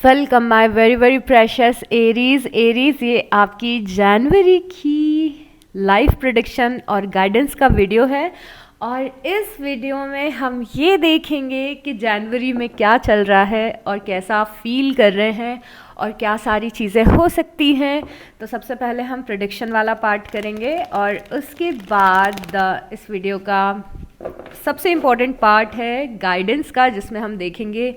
Welcome my very very precious Aries ये आपकी जनवरी की लाइफ प्रेडिक्शन और गाइडेंस का वीडियो है। और इस वीडियो में हम ये देखेंगे कि जनवरी में क्या चल रहा है और कैसा आप फील कर रहे हैं और क्या सारी चीज़ें हो सकती हैं। तो सबसे पहले हम प्रेडिक्शन वाला पार्ट करेंगे और उसके बाद इस वीडियो का सबसे इम्पॉर्टेंट पार्ट है गाइडेंस का, जिसमें हम देखेंगे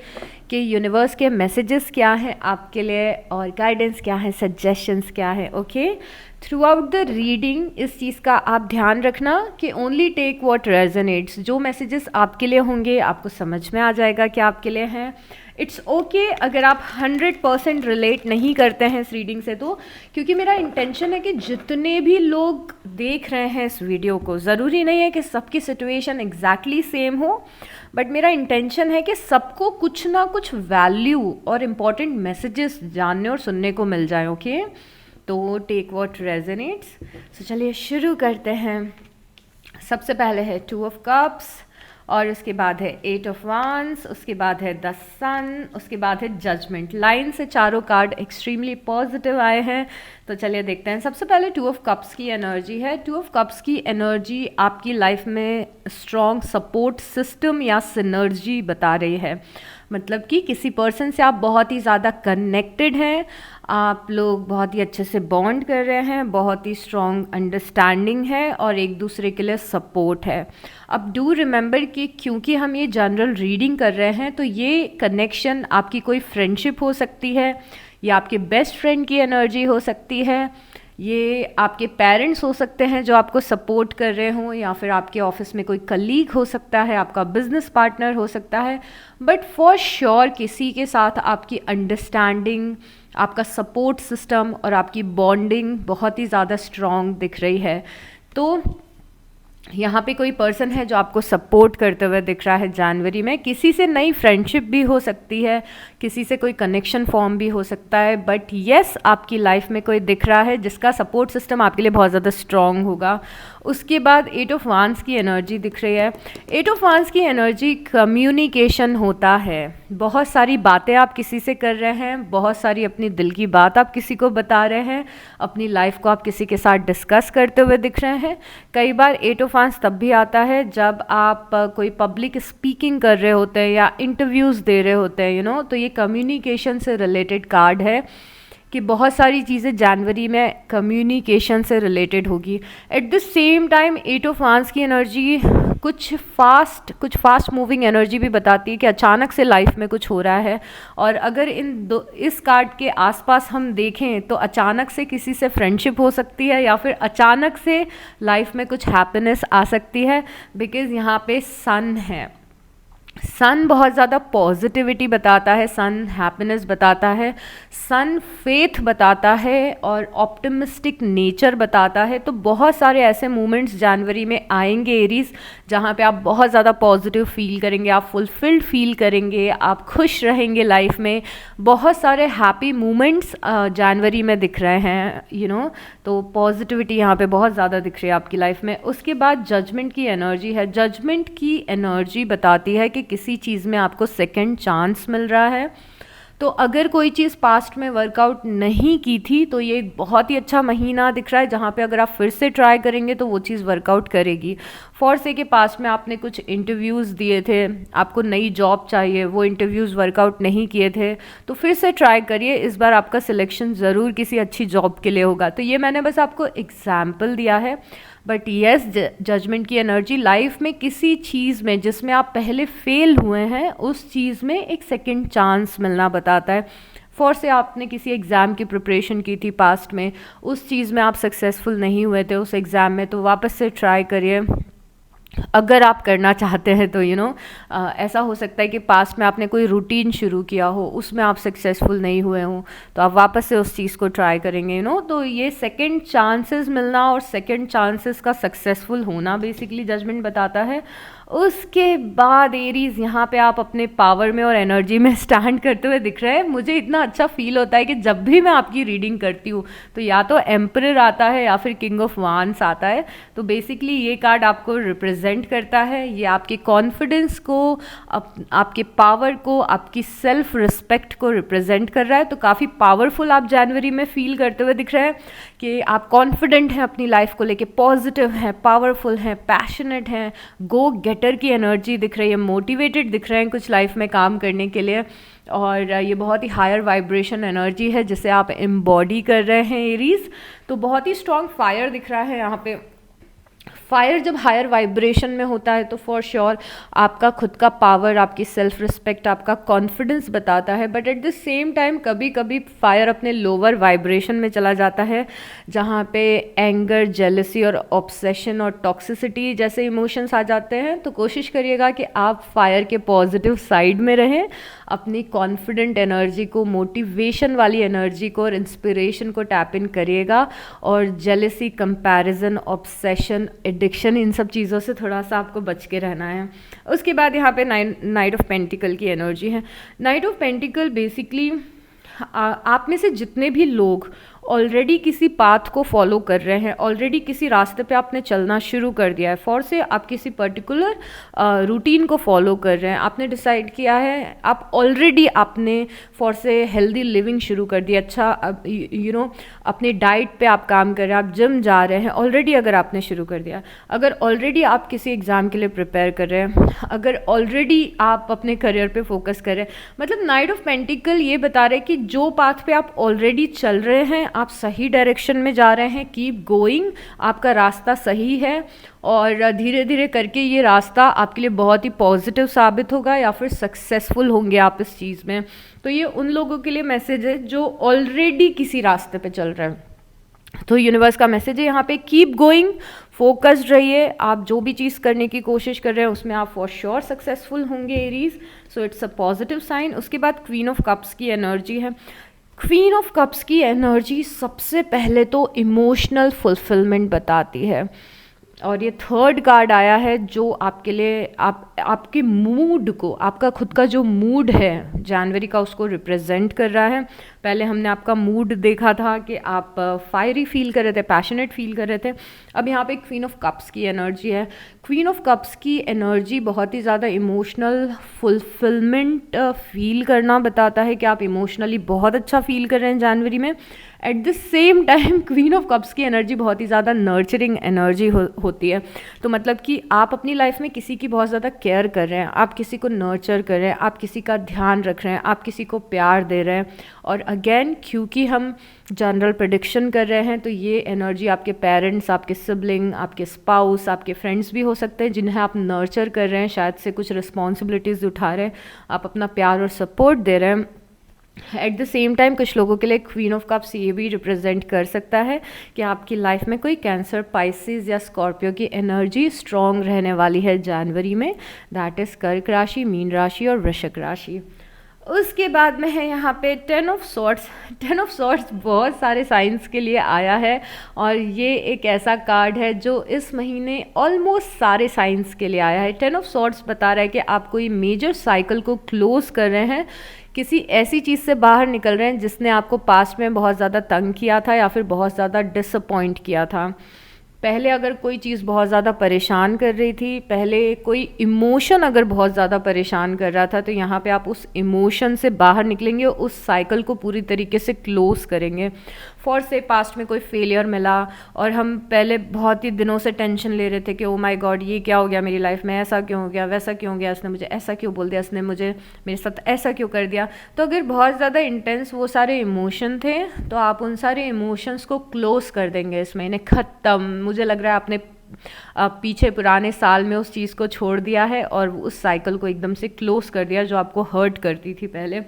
कि यूनिवर्स के मैसेजेस क्या हैं आपके लिए और गाइडेंस क्या है, सजेशंस क्या है। Okay, through out the reading इस चीज़ का आप ध्यान रखना कि ओनली टेक व्हाट रेजोनेट्स। जो मैसेजेस आपके लिए होंगे आपको समझ में आ जाएगा कि आपके लिए हैं। इट्स ओके अगर आप 100% रिलेट नहीं करते हैं इस रीडिंग से, तो क्योंकि मेरा इंटेंशन है कि जितने भी लोग देख रहे हैं इस वीडियो को, ज़रूरी नहीं है कि सबकी सिचुएशन एग्जैक्टली सेम हो, बट मेरा इंटेंशन है कि सबको कुछ ना कुछ वैल्यू और इम्पॉर्टेंट मैसेजेस जानने और सुनने को मिल जाए। ओके, तो टेक व्हाट रेजोनेट्स। तो चलिए शुरू करते हैं। सबसे पहले है 2 ऑफ कप्स और उसके बाद है 8 ऑफ वांड्स, उसके बाद है द सन, उसके बाद है जजमेंट। लाइन से चारों कार्ड एक्सट्रीमली पॉजिटिव आए हैं। तो चलिए देखते हैं। सबसे पहले 2 ऑफ कप्स की एनर्जी है। 2 ऑफ कप्स की एनर्जी आपकी लाइफ में स्ट्रॉन्ग सपोर्ट सिस्टम या सिनर्जी बता रही है। मतलब कि किसी पर्सन से आप बहुत ही ज़्यादा कनेक्टेड हैं, आप लोग बहुत ही अच्छे से बॉन्ड कर रहे हैं, बहुत ही स्ट्रॉन्ग अंडरस्टैंडिंग है और एक दूसरे के लिए सपोर्ट है। अब डू रिमेंबर कि क्योंकि हम ये जनरल रीडिंग कर रहे हैं, तो ये कनेक्शन आपकी कोई फ्रेंडशिप हो सकती है या आपके बेस्ट फ्रेंड की एनर्जी हो सकती है, ये आपके पेरेंट्स हो सकते हैं जो आपको सपोर्ट कर रहे हों, या फिर आपके ऑफिस में कोई कलीग हो सकता है, आपका बिजनेस पार्टनर हो सकता है। बट फॉर श्योर किसी के साथ आपकी अंडरस्टैंडिंग, आपका सपोर्ट सिस्टम और आपकी बॉन्डिंग बहुत ही ज़्यादा स्ट्रॉन्ग दिख रही है। तो यहाँ पे कोई पर्सन है जो आपको सपोर्ट करते हुए दिख रहा है जनवरी में। किसी से नई फ्रेंडशिप भी हो सकती है, किसी से कोई कनेक्शन फॉर्म भी हो सकता है, बट येस आपकी लाइफ में कोई दिख रहा है जिसका सपोर्ट सिस्टम आपके लिए बहुत ज़्यादा स्ट्रॉन्ग होगा। उसके बाद 8 ऑफ वांड्स की एनर्जी दिख रही है। 8 ऑफ वांड्स की एनर्जी कम्युनिकेशन होता है। बहुत सारी बातें आप किसी से कर रहे हैं, बहुत सारी अपनी दिल की बात आप किसी को बता रहे हैं, अपनी लाइफ को आप किसी के साथ डिस्कस करते हुए दिख रहे हैं। कई बार 8 ऑफ वांड्स तब भी आता है जब आप कोई पब्लिक स्पीकिंग कर रहे होते हैं या इंटरव्यूज़ दे रहे होते हैं, तो ये कम्युनिकेशन से रिलेटेड कार्ड है कि बहुत सारी चीज़ें जनवरी में कम्युनिकेशन से रिलेटेड होगी। Eight the same time 8 of wands की एनर्जी कुछ फास्ट मूविंग एनर्जी भी बताती है कि अचानक से लाइफ में कुछ हो रहा है। और अगर इस कार्ड के आसपास हम देखें तो अचानक से किसी से फ्रेंडशिप हो सकती है या फिर अचानक से लाइफ में कुछ हैप्पीनेस आ सकती है, बिकॉज यहाँ पे सन है। सन बहुत ज़्यादा पॉजिटिविटी बताता है, सन हैप्पीनेस बताता है, सन फेथ बताता है और ऑप्टिमिस्टिक नेचर बताता है। तो बहुत सारे ऐसे मोमेंट्स जनवरी में आएंगे एरीज, जहाँ पे आप बहुत ज़्यादा पॉजिटिव फील करेंगे, आप फुलफिल्ड फील करेंगे, आप खुश रहेंगे लाइफ में। बहुत सारे हैप्पी मोमेंट्स जनवरी में दिख रहे हैं, तो पॉजिटिविटी यहाँ पे बहुत ज़्यादा दिख रही है आपकी लाइफ में। उसके बाद जजमेंट की एनर्जी है। जजमेंट की एनर्जी बताती है कि किसी चीज़ में आपको सेकंड चांस मिल रहा है। तो अगर कोई चीज़ पास्ट में वर्कआउट नहीं की थी तो ये एक बहुत ही अच्छा महीना दिख रहा है, जहाँ पे अगर आप फिर से ट्राई करेंगे तो वो चीज़ वर्कआउट करेगी। फॉर से कि पास्ट में आपने कुछ इंटरव्यूज़ दिए थे, आपको नई जॉब चाहिए, वो इंटरव्यूज़ वर्कआउट नहीं किए थे, तो फिर से ट्राई करिए। इस बार आपका सिलेक्शन ज़रूर किसी अच्छी जॉब के लिए होगा। तो ये मैंने बस आपको एग्जाम्पल दिया है, बट येस जजमेंट की एनर्जी लाइफ में किसी चीज़ में जिसमें आप पहले फेल हुए हैं उस चीज़ में एक सेकंड चांस मिलना बताता है। फॉर से आपने किसी एग्ज़ाम की प्रिपरेशन की थी पास्ट में, उस चीज़ में आप सक्सेसफुल नहीं हुए थे उस एग्ज़ाम में, तो वापस से ट्राई करिए अगर आप करना चाहते हैं। तो ऐसा हो सकता है कि पास्ट में आपने कोई रूटीन शुरू किया हो, उसमें आप सक्सेसफुल नहीं हुए हों, तो आप वापस से उस चीज़ को ट्राई करेंगे। तो ये सेकंड चांसेस मिलना और सेकंड चांसेस का सक्सेसफुल होना बेसिकली जजमेंट बताता है। उसके बाद एरीज यहाँ पे आप अपने पावर में और एनर्जी में स्टैंड करते हुए दिख रहे हैं। मुझे इतना अच्छा फील होता है कि जब भी मैं आपकी रीडिंग करती हूँ तो या तो एम्परर आता है या फिर किंग ऑफ वांस आता है। तो बेसिकली ये कार्ड आपको रिप्रेजेंट करता है, ये आपके कॉन्फिडेंस को, आपके पावर को, आपकी सेल्फ रिस्पेक्ट को रिप्रेजेंट कर रहा है। तो काफ़ी पावरफुल आप जनवरी में फील करते हुए दिख रहे हैं कि आप कॉन्फिडेंट हैं अपनी लाइफ को लेके, पॉजिटिव हैं, पावरफुल हैं, पैशनेट हैं, गो गेटर की एनर्जी दिख रही है, मोटिवेटेड दिख रहे हैं कुछ लाइफ में काम करने के लिए। और ये बहुत ही हायर वाइब्रेशन एनर्जी है जिसे आप एम्बॉडी कर रहे हैं एरीज। तो बहुत ही स्ट्रॉन्ग फायर दिख रहा है यहाँ पे। फायर जब हायर वाइब्रेशन में होता है तो फॉर श्योर आपका खुद का पावर, आपकी सेल्फ रिस्पेक्ट, आपका कॉन्फिडेंस बताता है। But at the same time कभी कभी फायर अपने लोअर वाइब्रेशन में चला जाता है जहाँ पे एंगर, जेलसी और ऑब्सेशन और टॉक्सिसिटी जैसे इमोशंस आ जाते हैं। तो कोशिश करिएगा कि आप फायर के पॉजिटिव साइड में रहें, अपनी कॉन्फिडेंट एनर्जी को, मोटिवेशन वाली एनर्जी को और इंस्पिरेशन को टैप इन करिएगा। और जेलसी, कंपैरिजन, ऑब्सेशन, एडिक्शन, इन सब चीज़ों से थोड़ा सा आपको बच के रहना है। उसके बाद यहाँ पे नाइट ऑफ पेंटिकल की एनर्जी है। नाइट ऑफ पेंटिकल बेसिकली आप में से जितने भी लोग ऑलरेडी किसी पाथ को फॉलो कर रहे हैं, ऑलरेडी किसी रास्ते पे आपने चलना शुरू कर दिया है, फॉर से आप किसी पर्टिकुलर रूटीन को फॉलो कर रहे हैं, आपने डिसाइड किया है, आप ऑलरेडी आपने फॉर से हेल्दी लिविंग शुरू कर दी, अच्छा अपने डाइट पे आप काम कर रहे हैं, आप जिम जा रहे हैं ऑलरेडी, अगर आपने शुरू कर दिया, अगर ऑलरेडी आप किसी एग्ज़ाम के लिए प्रिपेयर कर रहे हैं, अगर ऑलरेडी आप अपने करियर पे फोकस कर रहे हैं, मतलब नाइट ऑफ पेंटिकल ये बता रहे हैं कि जो पाथ पे आप ऑलरेडी चल रहे हैं, आप सही डायरेक्शन में जा रहे हैं, कीप गोइंग, आपका रास्ता सही है और धीरे धीरे करके ये रास्ता आपके लिए बहुत ही पॉजिटिव साबित होगा या फिर सक्सेसफुल होंगे आप इस चीज़ में। तो ये उन लोगों के लिए मैसेज है जो ऑलरेडी किसी रास्ते पे चल रहे हैं। तो यूनिवर्स का मैसेज है यहाँ पे, कीप गोइंग, फोकस्ड रहिए, आप जो भी चीज़ करने की कोशिश कर रहे हैं उसमें आप फॉर श्योर सक्सेसफुल होंगे Aries. So it's a positive sign. उसके बाद क्वीन ऑफ कप्स की एनर्जी है। क्वीन ऑफ कप्स की एनर्जी सबसे पहले तो इमोशनल फुलफिलमेंट बताती है और ये थर्ड कार्ड आया है जो आपके लिए आपके मूड को, आपका खुद का जो मूड है जनवरी का, उसको रिप्रेजेंट कर रहा है। पहले हमने आपका मूड देखा था कि आप फायरी फील कर रहे थे, पैशनेट फील कर रहे थे। अब यहाँ पे क्वीन ऑफ कप्स की एनर्जी है। क्वीन ऑफ कप्स की एनर्जी बहुत ही ज़्यादा इमोशनल फुलफिलमेंट फील करना बताता है कि आप इमोशनली बहुत अच्छा फील कर रहे हैं जनवरी में। Eight the same time queen of cups की एनर्जी बहुत ही ज़्यादा नर्चरिंग एनर्जी होती है। तो मतलब कि आप अपनी लाइफ में किसी की बहुत ज़्यादा केयर कर रहे हैं, आप किसी को नर्चर कर रहे हैं, आप किसी का ध्यान रख रहे हैं, आप किसी को प्यार दे रहे हैं। और अगेन क्योंकि हम जनरल प्रेडिक्शन कर रहे हैं तो ये एनर्जी आपके पेरेंट्स, आपके सिबलिंग, आपके स्पाउस, आपके फ्रेंड्स भी हो सकते हैं जिन्हें आप नर्चर कर रहे हैं, शायद से कुछ रिस्पॉन्सिबिलिटीज़ उठा रहे हैं, आप अपना प्यार और सपोर्ट दे रहे हैं। एट द सेम टाइम कुछ लोगों के लिए क्वीन ऑफ कप्स ये भी रिप्रेजेंट कर सकता है कि आपकी लाइफ में कोई कैंसर, पाइसिस या स्कॉर्पियो की एनर्जी स्ट्रॉन्ग रहने वाली है जनवरी में। दैट इज़ कर्क राशि, मीन राशि और वृश्चिक राशि। उसके बाद में है यहाँ पे 10 ऑफ सॉर्ड्स। 10 ऑफ सॉर्ड्स बहुत सारे साइंस के लिए आया है और ये एक ऐसा कार्ड है जो इस महीने ऑलमोस्ट सारे साइंस के लिए आया है। 10 ऑफ सॉर्ड्स बता रहा है कि आप कोई मेजर साइकिल को क्लोज कर रहे हैं, किसी ऐसी चीज़ से बाहर निकल रहे हैं जिसने आपको पास्ट में बहुत ज़्यादा तंग किया था या फिर बहुत ज़्यादा डिसअपॉइंट किया था। पहले अगर कोई चीज़ बहुत ज़्यादा परेशान कर रही थी, पहले कोई इमोशन अगर बहुत ज़्यादा परेशान कर रहा था, तो यहाँ पे आप उस इमोशन से बाहर निकलेंगे, उस साइकिल को पूरी तरीके से क्लोज करेंगे। फॉर से पास्ट में कोई फेलियर मिला और हम पहले बहुत ही दिनों से टेंशन ले रहे थे कि ओ माय गॉड ये क्या हो गया मेरी लाइफ में, ऐसा क्यों हो गया, वैसा क्यों हो गया, इसने मुझे ऐसा क्यों बोल दिया, इसने मुझे मेरे साथ ऐसा क्यों कर दिया। तो अगर बहुत ज़्यादा इंटेंस वो सारे इमोशन थे तो आप उन सारे इमोशंस को क्लोज कर देंगे इस महीने, ख़त्म। मुझे लग रहा है आपने पीछे पुराने साल में उस चीज़ को छोड़ दिया है और उस साइकिल को एकदम से क्लोज कर दिया जो आपको हर्ट करती थी पहले।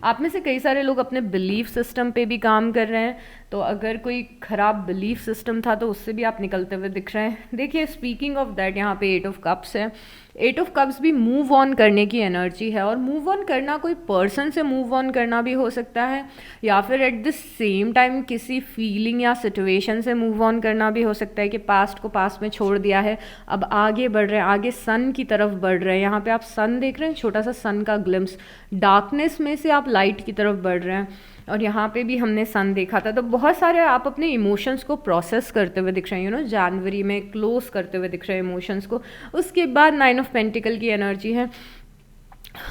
आप में से कई सारे लोग अपने बिलीफ सिस्टम पे भी काम कर रहे हैं, तो अगर कोई ख़राब बिलीफ सिस्टम था तो उससे भी आप निकलते हुए दिख रहे हैं। देखिए स्पीकिंग ऑफ दैट, यहाँ पे 8 ऑफ कप्स है। एट ऑफ कप्स भी मूव ऑन करने की एनर्जी है, और मूव ऑन करना कोई पर्सन से मूव ऑन करना भी हो सकता है, या फिर एट द सेम टाइम किसी फीलिंग या सिचुएशन से मूव ऑन करना भी हो सकता है कि पास्ट को पास्ट में छोड़ दिया है, अब आगे बढ़ रहे हैं, आगे सन की तरफ बढ़ रहे हैं। यहाँ पे आप सन देख रहे हैं, छोटा सा सन का ग्लिम्स, डार्कनेस में से आप लाइट की तरफ बढ़ रहे हैं, और यहाँ पे भी हमने सन देखा था। तो बहुत सारे आप अपने इमोशंस को प्रोसेस करते हुए दिख रहे हैं, जनवरी में क्लोज करते हुए दिख रहे हैं इमोशंस को। उसके बाद 9 ऑफ पेंटिकल की एनर्जी है।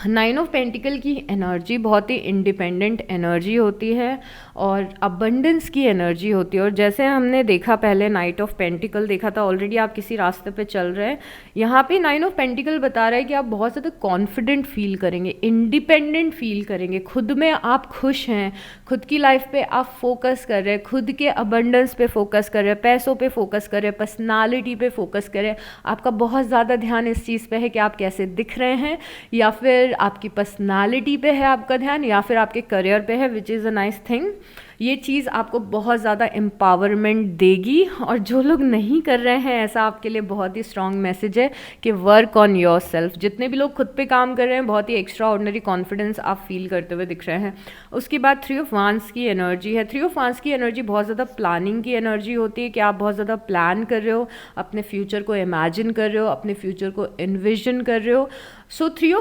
9 ऑफ पेंटिकल की एनर्जी बहुत ही इंडिपेंडेंट एनर्जी होती है और अबंडेंस की एनर्जी होती है। और जैसे हमने देखा पहले, नाइट ऑफ पेंटिकल देखा था, ऑलरेडी आप किसी रास्ते पे चल रहे हैं। यहाँ पे 9 ऑफ पेंटिकल बता रहा है कि आप बहुत ज़्यादा कॉन्फिडेंट फील करेंगे, इंडिपेंडेंट फील करेंगे, खुद में आप खुश हैं, खुद की लाइफ पे आप फोकस कर रहे हैं, खुद के अबंडेंस पे फोकस कर रहे हैं, पैसों पे फोकस कर रहे हैं, पर्सनालिटी पे फोकस कर रहे हैं। आपका बहुत ज़्यादा ध्यान इस चीज़ पे है कि आप कैसे दिख रहे हैं, या फिर आपकी पर्सनालिटी पे है आपका ध्यान, या फिर आपके करियर पे है, which is a nice thing. ये चीज़ आपको बहुत ज़्यादा एम्पावरमेंट देगी। और जो लोग नहीं कर रहे हैं ऐसा, आपके लिए बहुत ही स्ट्रॉन्ग मैसेज है कि वर्क ऑन योर सेल्फ। जितने भी लोग खुद पे काम कर रहे हैं, बहुत ही एक्स्ट्रा ऑर्डिनरी कॉन्फिडेंस आप फील करते हुए दिख रहे हैं। उसके बाद 3 ऑफ वांड्स की एनर्जी है। 3 ऑफ वांड्स की एनर्जी बहुत ज़्यादा प्लानिंग की एनर्जी होती है कि आप बहुत ज़्यादा प्लान कर रहे हो, अपने फ्यूचर को इमेजिन कर रहे हो, अपने फ्यूचर को इन्विजन कर रहे हो। सो 3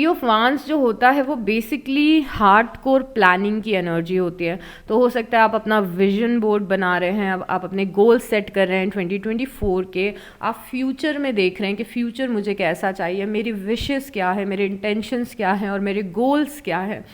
ऑफ वांड्स जो होता है वो बेसिकली हार्ड कोर प्लानिंग की एनर्जी होती है। तो हो सकता है आप अपना विजन बोर्ड बना रहे हैं, अब आप अपने गोल सेट कर रहे हैं 2024 के, आप फ्यूचर में देख रहे हैं कि फ्यूचर मुझे कैसा चाहिए, मेरी विशेस क्या है, मेरे इंटेंशंस क्या हैं और मेरे गोल्स क्या हैं।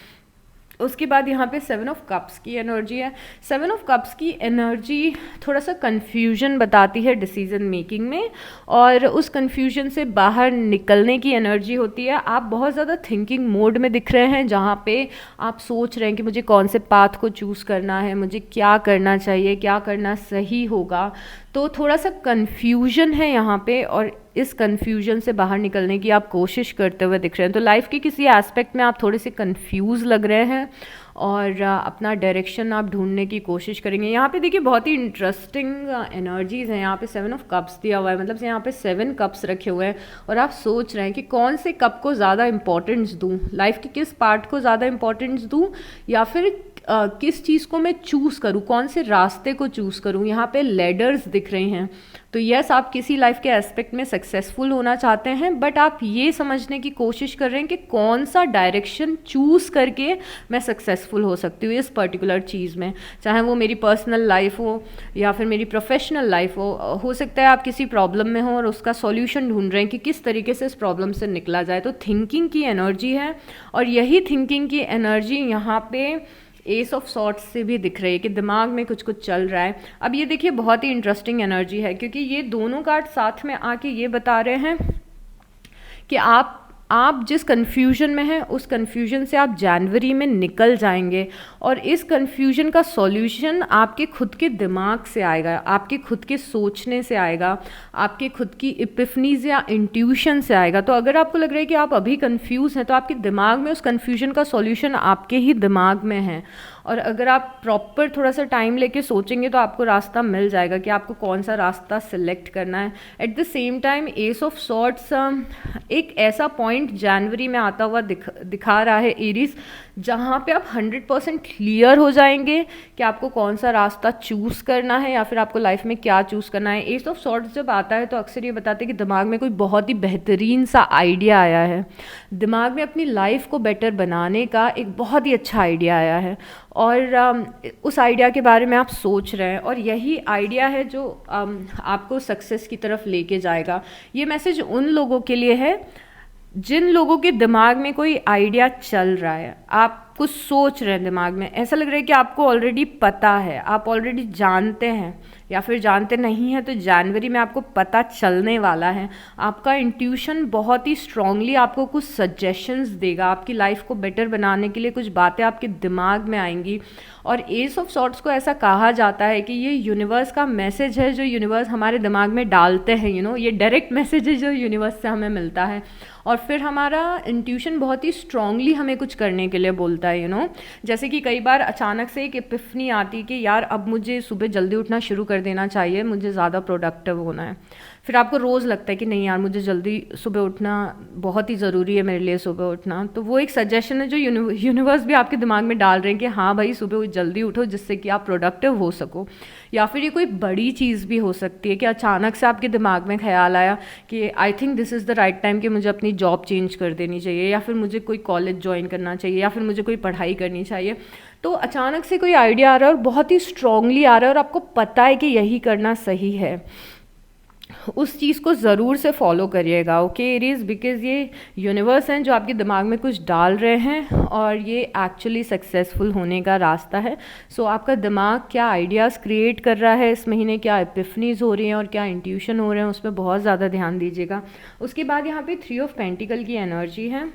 उसके बाद यहाँ पे 7 ऑफ कप्स की एनर्जी है। 7 ऑफ कप्स की एनर्जी थोड़ा सा कन्फ्यूजन बताती है डिसीजन मेकिंग में, और उस कन्फ्यूजन से बाहर निकलने की एनर्जी होती है। आप बहुत ज़्यादा थिंकिंग मोड में दिख रहे हैं, जहाँ पे आप सोच रहे हैं कि मुझे कौन से पाथ को चूज़ करना है, मुझे क्या करना चाहिए, क्या करना सही होगा। तो थोड़ा सा कन्फ्यूजन है यहाँ पे, और इस कन्फ्यूजन से बाहर निकलने की आप कोशिश करते हुए दिख रहे हैं। तो लाइफ के किसी एस्पेक्ट में आप थोड़े से कन्फ्यूज़ लग रहे हैं और अपना डायरेक्शन आप ढूंढने की कोशिश करेंगे। यहाँ पे देखिए बहुत ही इंटरेस्टिंग एनर्जीज़ हैं। यहाँ पे 7 ऑफ कप्स दिया हुआ है, मतलब यहाँ पे 7 कप्स रखे हुए हैं, और आप सोच रहे हैं कि कौन से कप को ज़्यादा इंपॉर्टेंस दूँ, लाइफ के किस पार्ट को ज़्यादा इंपॉर्टेंस दूँ, या फिर किस चीज़ को मैं चूज़ करूँ, कौन से रास्ते को चूज़ करूँ। यहाँ पे लेडर्स दिख रहे हैं। तो यस, आप किसी लाइफ के एस्पेक्ट में सक्सेसफुल होना चाहते हैं, बट आप ये समझने की कोशिश कर रहे हैं कि कौन सा डायरेक्शन चूज़ करके मैं सक्सेसफुल हो सकती हूँ इस पर्टिकुलर चीज़ में, चाहे वो मेरी पर्सनल लाइफ हो या फिर मेरी प्रोफेशनल लाइफ हो सकता है आप किसी प्रॉब्लम में हो और उसका सॉल्यूशन ढूंढ रहे हैं कि किस तरीके से इस प्रॉब्लम से निकला जाए। तो थिंकिंग की एनर्जी है, और यही थिंकिंग की एनर्जी यहाँ पे एस ऑफ सॉर्ट्स से भी दिख रही है कि दिमाग में कुछ कुछ चल रहा है। अब ये देखिए बहुत ही इंटरेस्टिंग एनर्जी है, क्योंकि ये दोनों कार्ड साथ में आके ये बता रहे हैं कि आप जिस कन्फ्यूजन में हैं उस कन्फ्यूजन से आप जनवरी में निकल जाएंगे, और इस कन्फ्यूजन का सॉल्यूशन आपके खुद के दिमाग से आएगा, आपके खुद के सोचने से आएगा, आपके खुद की इपिफनीज या इंट्यूशन से आएगा। तो अगर आपको लग रहा है कि आप अभी कंफ्यूज हैं, तो आपके दिमाग में उस कन्फ्यूजन का सॉल्यूशन आपके ही दिमाग में है, और अगर आप प्रॉपर थोड़ा सा टाइम लेके सोचेंगे तो आपको रास्ता मिल जाएगा कि आपको कौन सा रास्ता सिलेक्ट करना है। At the same time ace of swords एक ऐसा पॉइंट जनवरी में आता हुआ दिखा रहा है एरीज, जहाँ पे आप 100% क्लियर हो जाएंगे कि आपको कौन सा रास्ता चूज़ करना है या फिर आपको लाइफ में क्या चूज़ करना है। एस ऑफ सॉर्ट्स जब आता है तो अक्सर ये बताते हैं कि दिमाग में कोई बहुत ही बेहतरीन सा आइडिया आया है, दिमाग में अपनी लाइफ को बेटर बनाने का एक बहुत ही अच्छा आइडिया आया है, और उस आइडिया के बारे में आप सोच रहे हैं, और यही आइडिया है जो आपको सक्सेस की तरफ लेके जाएगा। ये मैसेज उन लोगों के लिए है जिन लोगों के दिमाग में कोई आइडिया चल रहा है, आप कुछ सोच रहे हैं दिमाग में, ऐसा लग रहा है कि आपको ऑलरेडी पता है, आप ऑलरेडी जानते हैं, या फिर जानते नहीं हैं तो जनवरी में आपको पता चलने वाला है। आपका इंट्यूशन बहुत ही स्ट्रांगली आपको कुछ सजेशंस देगा, आपकी लाइफ को बेटर बनाने के लिए कुछ बातें आपके दिमाग में आएंगी। और एस ऑफ सॉर्ट्स को ऐसा कहा जाता है कि ये यूनिवर्स का मैसेज है जो यूनिवर्स हमारे दिमाग में डालते हैं, ये डायरेक्ट मैसेज है जो यूनिवर्स से हमें मिलता है, और फिर हमारा इंट्यूशन बहुत ही स्ट्रांगली हमें कुछ करने के लिए बोलता है। जैसे कि कई बार अचानक से एक एपिफनी आती कि यार अब मुझे सुबह जल्दी उठना शुरू कर देना चाहिए, मुझे ज़्यादा प्रोडक्टिव होना है। फिर आपको रोज़ लगता है कि नहीं यार मुझे जल्दी सुबह उठना बहुत ही ज़रूरी है मेरे लिए सुबह उठना, तो वो एक सजेशन है जो यूनिवर्स भी आपके दिमाग में डाल रहे हैं कि हाँ भाई सुबह जल्दी उठो जिससे कि आप प्रोडक्टिव हो सको। या फिर ये कोई बड़ी चीज़ भी हो सकती है कि अचानक से आपके दिमाग में ख्याल आया कि I think this is the right time कि मुझे अपनी जॉब चेंज कर देनी चाहिए, या फिर मुझे कोई कॉलेज ज्वाइन करना चाहिए, या फिर मुझे कोई पढ़ाई करनी चाहिए। तो अचानक से कोई आइडिया आ रहा है और बहुत ही स्ट्रांगली आ रहा है और आपको पता है कि यही करना सही है, उस चीज़ को ज़रूर से फॉलो करिएगा। ओके एरीज, बिकॉज ये यूनिवर्स हैं जो आपके दिमाग में कुछ डाल रहे हैं और ये एक्चुअली सक्सेसफुल होने का रास्ता है। सो आपका दिमाग क्या आइडियाज़ क्रिएट कर रहा है इस महीने, क्या एपिफनीज हो रही हैं और क्या इंट्यूशन हो रहे हैं, उस पर बहुत ज़्यादा ध्यान दीजिएगा। उसके बाद यहाँ पे 3 ऑफ पेंटिकल की एनर्जी है।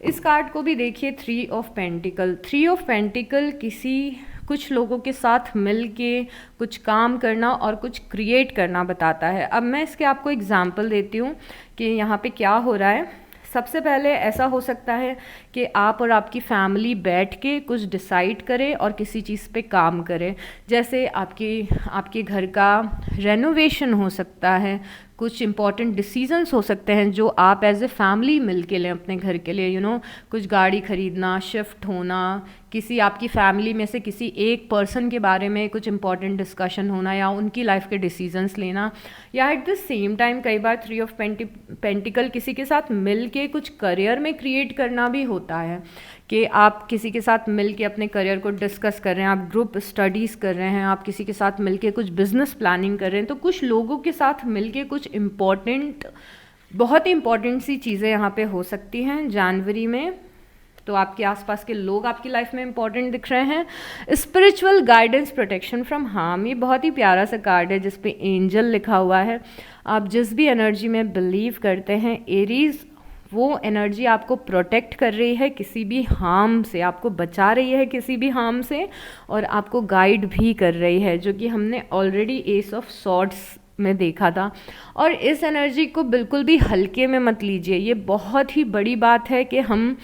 इस कार्ड को भी देखिए, 3 ऑफ पेंटिकल। 3 ऑफ पेंटिकल कुछ लोगों के साथ मिल के कुछ काम करना और कुछ क्रिएट करना बताता है। अब मैं इसके आपको एग्जांपल देती हूँ कि यहाँ पे क्या हो रहा है। सबसे पहले ऐसा हो सकता है कि आप और आपकी फैमिली बैठ के कुछ डिसाइड करें और किसी चीज़ पे काम करें, जैसे आपके घर का रेनोवेशन हो सकता है, कुछ इंपॉर्टेंट डिसीजंस हो सकते हैं जो आप एज ए फैमिली मिल के लें अपने घर के लिए, कुछ गाड़ी खरीदना, शिफ्ट होना, किसी आपकी फैमिली में से किसी एक पर्सन के बारे में कुछ इंपॉर्टेंट डिस्कशन होना या उनकी लाइफ के डिसीजंस लेना। या एट द सेम टाइम कई बार 3 ऑफ पेंटिकल किसी के साथ मिल के कुछ करियर में क्रिएट करना भी होता है कि आप किसी के साथ मिल के अपने करियर को डिस्कस कर रहे हैं, आप ग्रुप स्टडीज़ कर रहे हैं, आप किसी के साथ मिल के कुछ बिजनेस प्लानिंग कर रहे हैं। तो कुछ लोगों के साथ मिल के कुछ बहुत ही इंपॉर्टेंट सी चीज़ें यहाँ पे हो सकती हैं जनवरी में। तो आपके आसपास के लोग आपकी लाइफ में इंपॉर्टेंट दिख रहे हैं। Spiritual guidance, protection from harm, ये बहुत ही प्यारा सा कार्ड है जिस पे एंजल लिखा हुआ है। आप जिस भी एनर्जी में बिलीव करते हैं एरीज, वो एनर्जी आपको प्रोटेक्ट कर रही है किसी भी हार्म से, आपको बचा रही है किसी भी हार्म से, और आपको गाइड भी कर रही है, जो कि हमने ऑलरेडी एस ऑफ सॉर्ड्स में देखा था। और इस एनर्जी को बिल्कुल भी हल्के में मत लीजिए, ये बहुत ही बड़ी बात है कि हम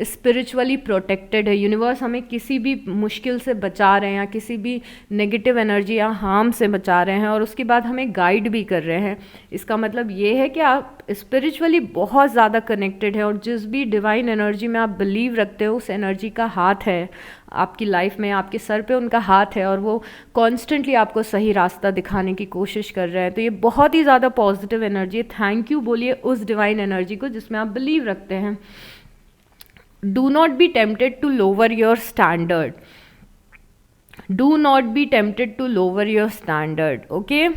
स्पिरिचुअली प्रोटेक्टेड है। यूनिवर्स हमें किसी भी मुश्किल से बचा रहे हैं या किसी भी नेगेटिव एनर्जी या हार्म से बचा रहे हैं और उसके बाद हमें गाइड भी कर रहे हैं। इसका मतलब ये है कि आप स्पिरिचुअली बहुत ज़्यादा कनेक्टेड है और जिस भी डिवाइन एनर्जी में आप बिलीव रखते हो उस एनर्जी का हाथ है आपकी लाइफ में, आपके सर पे उनका हाथ है और वो कॉन्स्टेंटली आपको सही रास्ता दिखाने की कोशिश कर रहे हैं। तो ये बहुत ही ज़्यादा पॉजिटिव एनर्जी है। थैंक यू बोलिए उस डिवाइन एनर्जी को जिसमें आप बिलीव रखते हैं। Do not be tempted to lower your standard. Do not be tempted to lower your standard. Okay?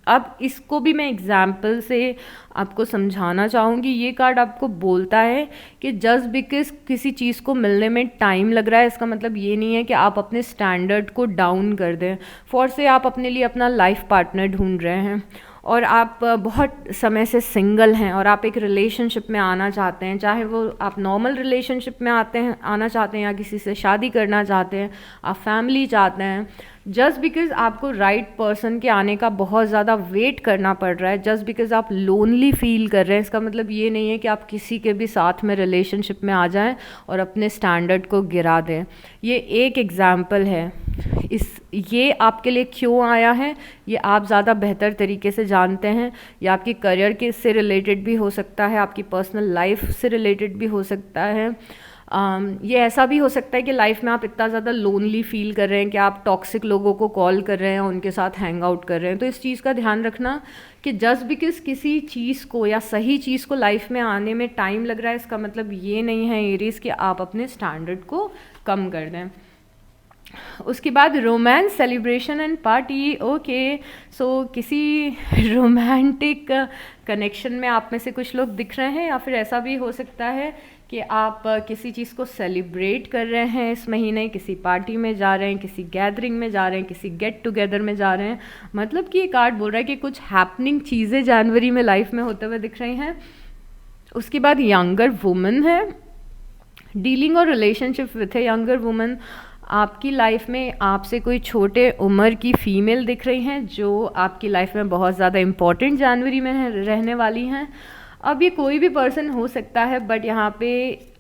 अब इसको भी मैं एग्जाम्पल से आपको समझाना चाहूँगी। ये कार्ड आपको बोलता है कि जस्ट बिकॉज किसी चीज़ को मिलने में टाइम लग रहा है, इसका मतलब ये नहीं है कि आप अपने स्टैंडर्ड को डाउन कर दें। फॉर से आप अपने लिए अपना लाइफ पार्टनर ढूंढ रहे हैं और आप बहुत समय से सिंगल हैं और आप एक रिलेशनशिप में आना चाहते हैं, चाहे वो आप नॉर्मल रिलेशनशिप में आना चाहते हैं या किसी से शादी करना चाहते हैं, आप फैमिली चाहते हैं। जस्ट बिकॉज आपको राइट पर्सन के आने का बहुत ज़्यादा वेट करना पड़ रहा है, जस्ट बिकॉज आप लोनली फील कर रहे हैं, इसका मतलब ये नहीं है कि आप किसी के भी साथ में रिलेशनशिप में आ जाएं और अपने स्टैंडर्ड को गिरा दें। ये एक एग्जाम्पल है। ये आपके लिए क्यों आया है ये आप ज़्यादा बेहतर तरीके से जानते हैं। ये आपकी करियर के से रिलेटेड भी हो सकता है, आपकी पर्सनल लाइफ से रिलेटेड भी हो सकता है। ये ऐसा भी हो सकता है कि लाइफ में आप इतना ज़्यादा लोनली फील कर रहे हैं कि आप टॉक्सिक लोगों को कॉल कर रहे हैं, उनके साथ हैंग आउट कर रहे हैं। तो इस चीज़ का ध्यान रखना कि जस्ट बिकॉज किसी चीज़ को या सही चीज़ को लाइफ में आने में टाइम लग रहा है, इसका मतलब ये नहीं है एरीज कि आप अपने स्टैंडर्ड को कम कर दें। उसके बाद romance, celebration and party. Okay, so किसी रोमांटिक कनेक्शन में आप में से कुछ लोग दिख रहे हैं या फिर ऐसा भी हो सकता है कि आप किसी चीज़ को सेलिब्रेट कर रहे हैं इस महीने, किसी पार्टी में जा रहे हैं, किसी गैदरिंग में जा रहे हैं, किसी गेट टुगेदर में जा रहे हैं। मतलब कि ये कार्ड बोल रहा है कि कुछ हैपनिंग चीज़ें जनवरी में लाइफ में होते हुए दिख रही हैं। उसके बाद यंगर वुमन है, डीलिंग और relationship with A younger woman. आपकी लाइफ में आपसे कोई छोटे उम्र की फ़ीमेल दिख रही हैं जो आपकी लाइफ में बहुत ज़्यादा इम्पॉर्टेंट जनवरी में रहने वाली हैं। अब ये कोई भी पर्सन हो सकता है, बट यहाँ पे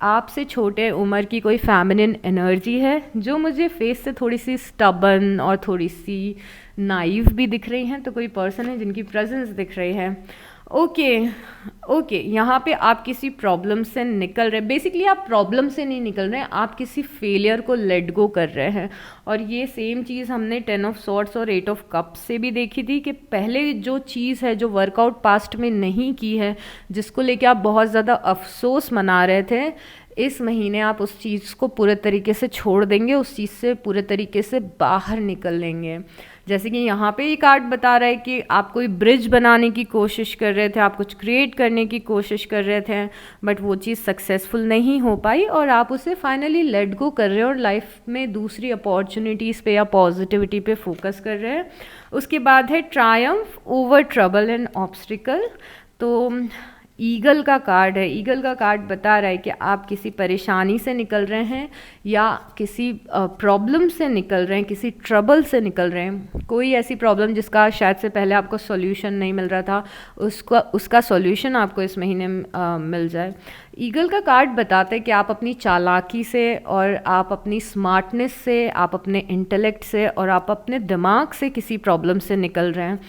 आपसे छोटे उम्र की कोई फेमिनिन एनर्जी है जो मुझे फेस से थोड़ी सी स्टबन और थोड़ी सी नाइव भी दिख रही हैं। तो कोई पर्सन है जिनकी प्रेजेंस दिख रही है। ओके, यहाँ पे आप किसी प्रॉब्लम से निकल रहे, बेसिकली आप प्रॉब्लम से नहीं निकल रहे हैं, आप किसी फेलियर को लेट गो कर रहे हैं। और ये सेम चीज़ हमने 10 ऑफ सॉर्ड्स और 8 ऑफ कप्स से भी देखी थी कि पहले जो चीज़ है, जो वर्कआउट पास्ट में नहीं की है, जिसको लेके आप बहुत ज़्यादा अफसोस मना रहे थे, इस महीने आप उस चीज़ को पूरे तरीके से छोड़ देंगे, उस चीज़ से पूरे तरीके से बाहर निकल लेंगे। जैसे कि यहाँ पे ये कार्ड बता रहा है कि आप कोई ब्रिज बनाने की कोशिश कर रहे थे, आप कुछ क्रिएट करने की कोशिश कर रहे थे, बट वो चीज़ सक्सेसफुल नहीं हो पाई और आप उसे फाइनली लेट गो कर रहे हो और लाइफ में दूसरी अपॉर्चुनिटीज़ पे या पॉजिटिविटी पे फोकस कर रहे हैं। उसके बाद है Triumph over trouble and obstacle. तो ईगल का कार्ड है। ईगल का कार्ड बता रहा है कि आप किसी परेशानी से निकल रहे हैं या किसी प्रॉब्लम से निकल रहे हैं, किसी ट्रबल से निकल रहे हैं। कोई ऐसी प्रॉब्लम जिसका शायद से पहले आपको सॉल्यूशन नहीं मिल रहा था, उसका सॉल्यूशन आपको इस महीने मिल जाए। ईगल का कार्ड बताता है कि आप अपनी चालाकी से और आप अपनी स्मार्टनेस से, आप अपने इंटेलेक्ट से और आप अपने दिमाग से किसी प्रॉब्लम से निकल रहे हैं।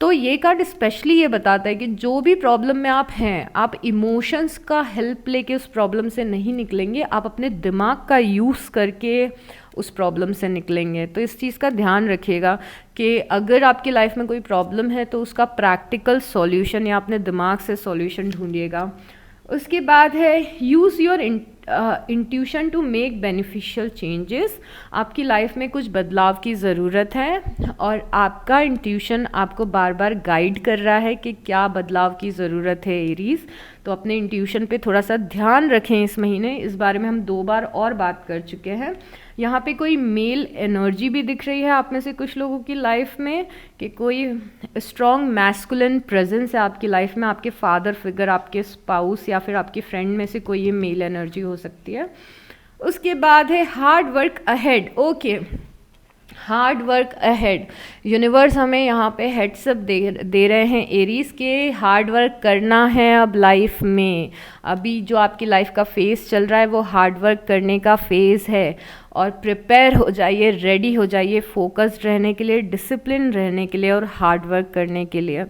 तो ये कार्ड स्पेशली ये बताता है कि जो भी प्रॉब्लम में आप हैं, आप इमोशंस का हेल्प लेके उस प्रॉब्लम से नहीं निकलेंगे, आप अपने दिमाग का यूज़ करके उस प्रॉब्लम से निकलेंगे। तो इस चीज़ का ध्यान रखिएगा कि अगर आपकी लाइफ में कोई प्रॉब्लम है तो उसका प्रैक्टिकल सॉल्यूशन या अपने दिमाग से सॉल्यूशन ढूंढिएगा। उसके बाद है use your intuition to make beneficial changes. आपकी लाइफ में कुछ बदलाव की ज़रूरत है और आपका इंट्यूशन आपको बार बार गाइड कर रहा है कि क्या बदलाव की ज़रूरत है एरीज़। तो अपने इंट्यूशन पे थोड़ा सा ध्यान रखें इस महीने। इस बारे में हम 2 बार और बात कर चुके हैं। यहाँ पे कोई मेल एनर्जी भी दिख रही है आप में से कुछ लोगों की लाइफ में कि कोई स्ट्रॉन्ग मैस्कुलिन प्रेजेंस है आपकी लाइफ में, आपके फादर फिगर, आपके स्पाउस या फिर आपके फ्रेंड में से कोई ये मेल एनर्जी हो सकती है। उसके बाद है hard work ahead. Okay, hard work ahead. Universe हमें यहाँ पे हेड्सअप दे रहे हैं एरीज के हार्ड वर्क करना है अब लाइफ में। अभी जो आपकी लाइफ का फेज़ चल रहा है वो हार्ड वर्क करने का फेज़ है और प्रिपेयर हो जाइए, रेडी हो जाइए फोकस्ड रहने के लिए, डिसिप्लिन रहने के लिए और हार्ड वर्क करने के लिए।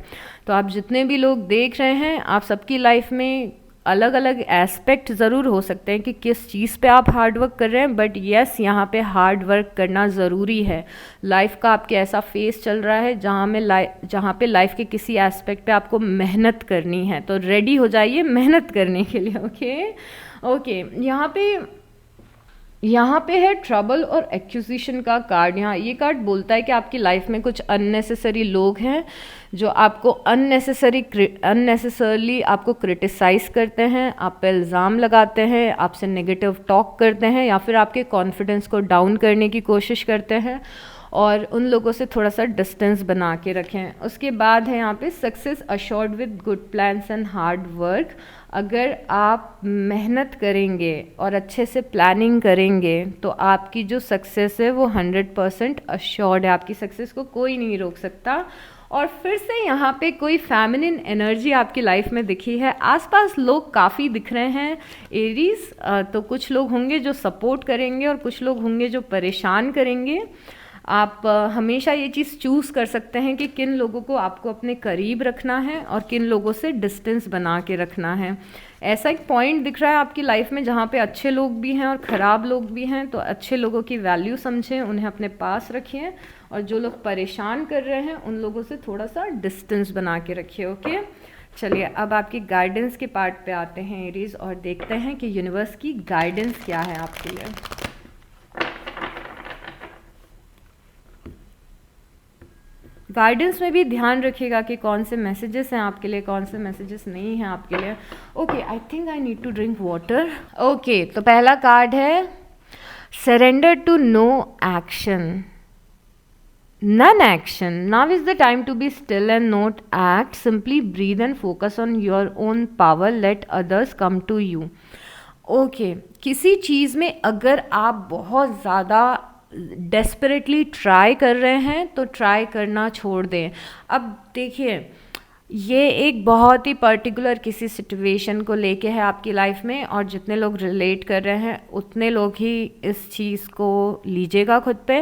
तो आप जितने भी लोग देख रहे हैं, आप सबकी लाइफ में अलग अलग एस्पेक्ट ज़रूर हो सकते हैं कि किस चीज़ पे आप हार्ड वर्क कर रहे हैं, बट यस यहाँ पे हार्ड वर्क करना ज़रूरी है। लाइफ का आपके ऐसा फेस चल रहा है जहाँ पे लाइफ के किसी एस्पेक्ट पे आपको मेहनत करनी है, तो रेडी हो जाइए मेहनत करने के लिए। ओके, यहाँ पे है ट्रबल और एक्यूजिशन का कार्ड। यहाँ ये कार्ड बोलता है कि आपकी लाइफ में कुछ अननेसेसरी लोग हैं जो आपको अननेसेसरली आपको क्रिटिसाइज़ करते हैं, आप पे इल्ज़ाम लगाते हैं, आपसे नेगेटिव टॉक करते हैं या फिर आपके कॉन्फिडेंस को डाउन करने की कोशिश करते हैं, और उन लोगों से थोड़ा सा डिस्टेंस बना के रखें। उसके बाद है यहाँ पे success assured with good plans and hard work. अगर आप मेहनत करेंगे और अच्छे से प्लानिंग करेंगे तो आपकी जो सक्सेस है वो 100% अश्योर्ड है। आपकी सक्सेस को कोई नहीं रोक सकता। और फिर से यहाँ पे कोई फेमिनिन एनर्जी आपकी लाइफ में दिखी है। आसपास लोग काफ़ी दिख रहे हैं एरीज। तो कुछ लोग होंगे जो सपोर्ट करेंगे और कुछ लोग होंगे जो परेशान करेंगे। आप हमेशा ये चीज़ चूज़ कर सकते हैं कि किन लोगों को आपको अपने करीब रखना है और किन लोगों से डिस्टेंस बना के रखना है। ऐसा एक पॉइंट दिख रहा है आपकी लाइफ में जहाँ पे अच्छे लोग भी हैं और ख़राब लोग भी हैं। तो अच्छे लोगों की वैल्यू समझें, उन्हें अपने पास रखिए, और जो लोग परेशान कर रहे हैं उन लोगों से थोड़ा सा डिस्टेंस बना के रखिए। ओके, चलिए अब आपकी गाइडेंस के पार्ट पे आते हैं एरीज और देखते हैं कि यूनिवर्स की गाइडेंस क्या है आपके लिए। गाइडेंस में भी ध्यान रखिएगा कि कौन से मैसेजेस हैं आपके लिए, कौन से मैसेजेस नहीं हैं आपके लिए। Okay, I think I need to drink water. Okay, तो पहला कार्ड है surrender to no action, none action. Now is the time to be still and not act. Simply breathe and focus on your own power. Let others come to you. Okay, किसी चीज़ में अगर आप बहुत ज़्यादा desperately try कर रहे हैं तो ट्राई करना छोड़ दें। अब देखिए, ये एक बहुत ही पर्टिकुलर किसी सिचुएशन को लेके है आपकी लाइफ में, और जितने लोग रिलेट कर रहे हैं उतने लोग ही इस चीज़ को लीजिएगा खुद पे।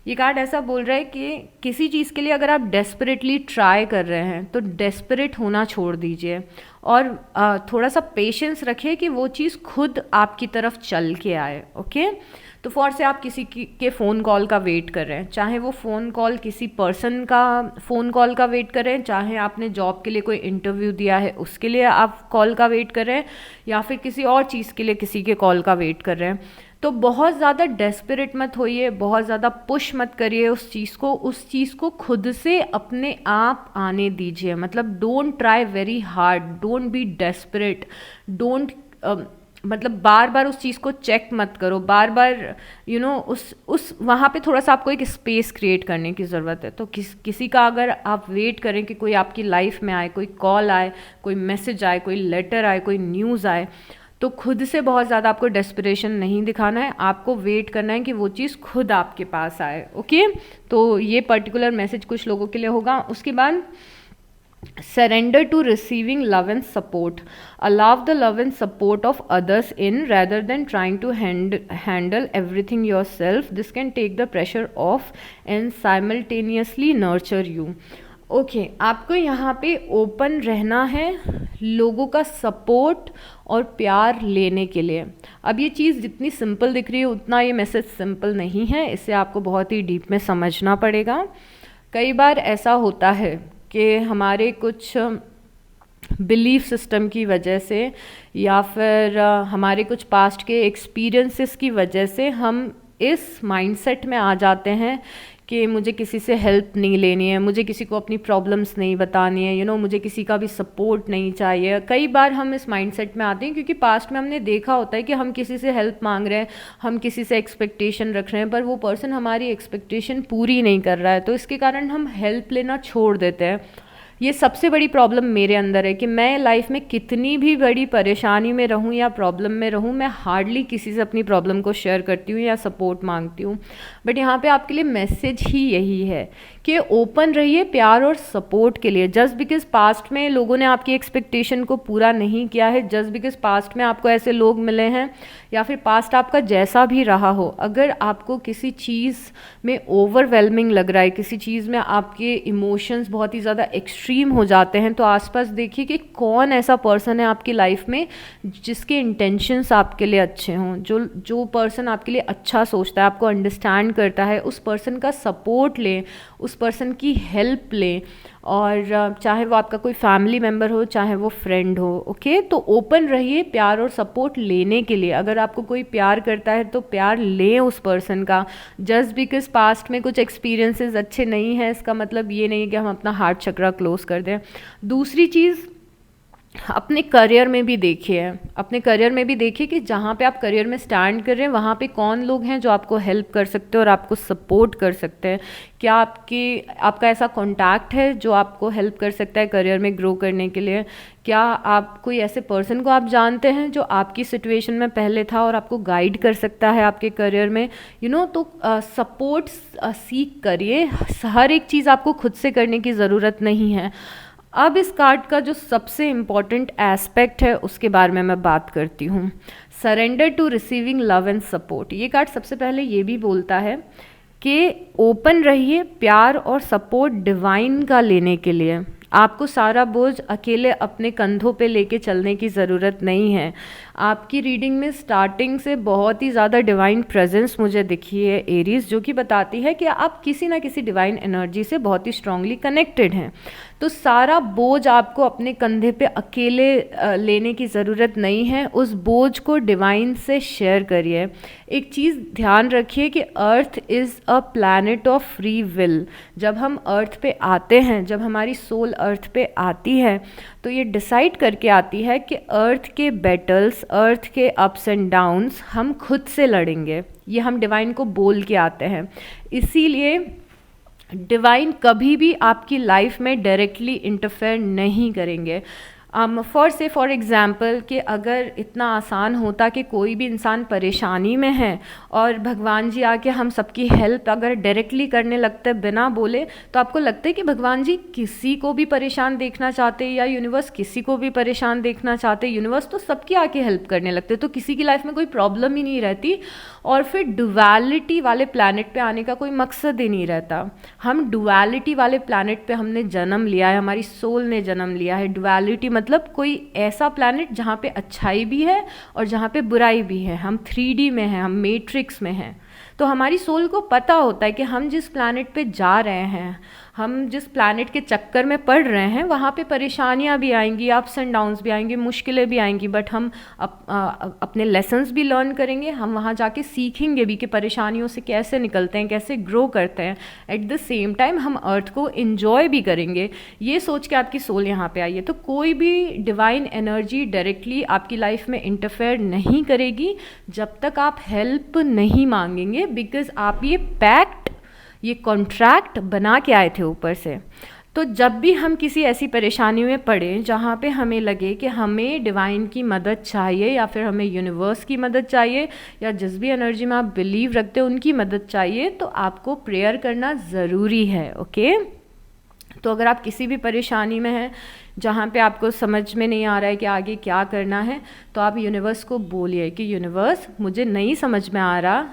ये कार्ड ऐसा बोल रहा है कि किसी चीज़ के लिए अगर आप डेस्परेटली ट्राई कर रहे हैं तो डेस्परेट होना छोड़ दीजिए, और थोड़ा सा पेशेंस रखिए कि वो चीज़ खुद आपकी तरफ चल के आए। ओके, तो फॉर से आप किसी के फ़ोन कॉल का वेट कर रहे हैं, चाहे वो फ़ोन कॉल किसी पर्सन का फ़ोन कॉल का वेट कर रहे हैं, चाहे आपने जॉब के लिए कोई इंटरव्यू दिया है उसके लिए आप कॉल का वेट कर रहे हैं, या फिर किसी और चीज़ के लिए किसी के कॉल का वेट कर रहे हैं, तो बहुत ज़्यादा डेस्परेट मत होइए, बहुत ज़्यादा पुश मत करिए उस चीज़ को खुद से अपने आप आने दीजिए। मतलब don't try very hard, don't be desperate, don't मतलब बार बार उस चीज़ को चेक मत करो, बार बार उस वहाँ पे थोड़ा सा आपको एक स्पेस क्रिएट करने की ज़रूरत है। तो किसी का अगर आप वेट करें कि कोई आपकी लाइफ में आए, कोई कॉल आए, कोई मैसेज आए, कोई लेटर आए, कोई न्यूज़ आए, तो खुद से बहुत ज़्यादा आपको डेस्परेशन नहीं दिखाना है, आपको वेट करना है कि वो चीज़ खुद आपके पास आए। ओके, तो ये पर्टिकुलर मैसेज कुछ लोगों के लिए होगा। उसके बाद surrender to receiving love and support, allow the love and support of others in rather than trying to handle everything yourself. This can take the pressure off and simultaneously nurture you. Okay, आपको यहाँ पे open रहना है लोगों का support और प्यार लेने के लिए। अब ये चीज़ जितनी सिंपल दिख रही है उतना ये मैसेज सिंपल नहीं है, इसे आपको बहुत ही डीप में समझना पड़ेगा। कई बार ऐसा होता है कि हमारे कुछ बिलीफ सिस्टम की वजह से या फिर हमारे कुछ पास्ट के एक्सपीरियंसेस की वजह से हम इस माइंडसेट में आ जाते हैं कि मुझे किसी से हेल्प नहीं लेनी है, मुझे किसी को अपनी प्रॉब्लम्स नहीं बतानी है, मुझे किसी का भी सपोर्ट नहीं चाहिए। कई बार हम इस माइंडसेट में आते हैं क्योंकि पास्ट में हमने देखा होता है कि हम किसी से हेल्प मांग रहे हैं, हम किसी से एक्सपेक्टेशन रख रहे हैं, पर वो पर्सन हमारी एक्सपेक्टेशन पूरी नहीं कर रहा है, तो इसके कारण हम हेल्प लेना छोड़ देते हैं। ये सबसे बड़ी प्रॉब्लम मेरे अंदर है कि मैं लाइफ में कितनी भी बड़ी परेशानी में रहूं या प्रॉब्लम में रहूं, मैं हार्डली किसी से अपनी प्रॉब्लम को शेयर करती हूं या सपोर्ट मांगती हूं। बट यहाँ पे आपके लिए मैसेज ही यही है कि ओपन रहिए प्यार और सपोर्ट के लिए। जस्ट बिकॉज पास्ट में लोगों ने आपकी एक्सपेक्टेशन को पूरा नहीं किया है, जस्ट बिकॉज पास्ट में आपको ऐसे लोग मिले हैं या फिर पास्ट आपका जैसा भी रहा हो, अगर आपको किसी चीज़ में ओवरवेलमिंग लग रहा है, किसी चीज़ में आपके इमोशंस बहुत ही ज़्यादा एक्सट्रीम हो जाते हैं, तो आसपास देखिए कि कौन ऐसा पर्सन है आपकी लाइफ में जिसके इंटेंशंस आपके लिए अच्छे हों, जो पर्सन आपके लिए अच्छा सोचता है, आपको अंडरस्टैंड करता है, उस पर्सन का सपोर्ट लें, उस पर्सन की हेल्प लें, और चाहे वो आपका कोई फैमिली मेम्बर हो, चाहे वो फ्रेंड हो। ओके, तो ओपन रहिए प्यार और सपोर्ट लेने के लिए। अगर आपको कोई प्यार करता है तो प्यार लें उस पर्सन का। जस्ट बिकॉज पास्ट में कुछ एक्सपीरियंसेस अच्छे नहीं हैं, इसका मतलब ये नहीं है कि हम अपना हार्ट चक्रा क्लोज कर दें। दूसरी चीज़, अपने करियर में भी देखिए कि जहाँ पे आप करियर में स्टैंड कर रहे हैं वहाँ पे कौन लोग हैं जो आपको हेल्प कर सकते हैं और आपको सपोर्ट कर सकते हैं। क्या आपका ऐसा कॉन्टैक्ट है जो आपको हेल्प कर सकता है करियर में ग्रो करने के लिए? क्या आप कोई ऐसे पर्सन को आप जानते हैं जो आपकी सिचुएशन में पहले था और आपको गाइड कर सकता है आपके करियर में? तो सपोर्ट सीख करिए। हर एक चीज़ आपको खुद से करने की ज़रूरत नहीं है। अब इस कार्ड का जो सबसे इम्पॉर्टेंट एस्पेक्ट है उसके बारे में मैं बात करती हूँ, surrender to receiving love and support. ये कार्ड सबसे पहले ये भी बोलता है कि ओपन रहिए प्यार और सपोर्ट डिवाइन का लेने के लिए। आपको सारा बोझ अकेले अपने कंधों पे लेके चलने की ज़रूरत नहीं है। आपकी रीडिंग में स्टार्टिंग से बहुत ही ज़्यादा डिवाइन प्रेजेंस मुझे दिखी है एरीज, जो कि बताती है कि आप किसी ना किसी डिवाइन एनर्जी से बहुत ही स्ट्रांगली कनेक्टेड हैं। तो सारा बोझ आपको अपने कंधे पे अकेले लेने की ज़रूरत नहीं है, उस बोझ को डिवाइन से शेयर करिए। एक चीज़ ध्यान रखिए कि earth is a planet of free will. जब हम अर्थ पे आते हैं, जब हमारी सोल अर्थ पे आती है, तो ये डिसाइड करके आती है कि अर्थ के बैटल्स, अर्थ के अप्स एंड डाउन्स हम खुद से लड़ेंगे। ये हम डिवाइन को बोल के आते हैं। इसीलिए डिवाइन कभी भी आपकी लाइफ में डायरेक्टली इंटरफेयर नहीं करेंगे। फॉर एग्ज़ाम्पल कि अगर इतना आसान होता कि कोई भी इंसान परेशानी में है और भगवान जी आके हम सबकी हेल्प अगर डायरेक्टली करने लगते बिना बोले, तो आपको लगता है कि भगवान जी किसी को भी परेशान देखना चाहते या यूनिवर्स किसी को भी परेशान देखना चाहते? यूनिवर्स तो सबकी आके हेल्प करने लगते, तो किसी की लाइफ में कोई प्रॉब्लम ही नहीं रहती और फिर डुअलिटी वाले प्लैनेट पे आने का कोई मकसद ही नहीं रहता। हम डुअलिटी वाले प्लैनेट पे हमने जन्म लिया है, हमारी सोल ने जन्म लिया है। डुअलिटी मतलब कोई ऐसा प्लैनेट जहाँ पे अच्छाई भी है और जहाँ पे बुराई भी है। हम 3D में हैं, हम मैट्रिक्स में हैं। तो हमारी सोल को पता होता है कि हम जिस प्लैनेट पे जा रहे हैं, हम जिस प्लैनेट के चक्कर में पड़ रहे हैं, वहाँ पे परेशानियाँ भी आएंगी, अप्स एंड डाउन्स भी आएंगी, मुश्किलें भी आएंगी, बट हम अपने लेसन्स भी लर्न करेंगे। हम वहाँ जाके सीखेंगे भी कि परेशानियों से कैसे निकलते हैं, कैसे ग्रो करते हैं। एट द सेम टाइम हम अर्थ को इन्जॉय भी करेंगे। ये सोच के आपकी सोल यहाँ पे आई है। तो कोई भी डिवाइन एनर्जी डायरेक्टली आपकी लाइफ में इंटरफेयर नहीं करेगी जब तक आप हेल्प नहीं मांगेंगे, बिकॉज आप ये कॉन्ट्रैक्ट बना के आए थे ऊपर से। तो जब भी हम किसी ऐसी परेशानी में पड़े जहाँ पे हमें लगे कि हमें डिवाइन की मदद चाहिए या फिर हमें यूनिवर्स की मदद चाहिए या जिस भी एनर्जी में आप बिलीव रखते हो उनकी मदद चाहिए, तो आपको प्रेयर करना ज़रूरी है। ओके, तो अगर आप किसी भी परेशानी में हैं जहाँ पे आपको समझ में नहीं आ रहा है कि आगे क्या करना है, तो आप यूनिवर्स को बोलिए कि यूनिवर्स मुझे नहीं समझ में आ रहा,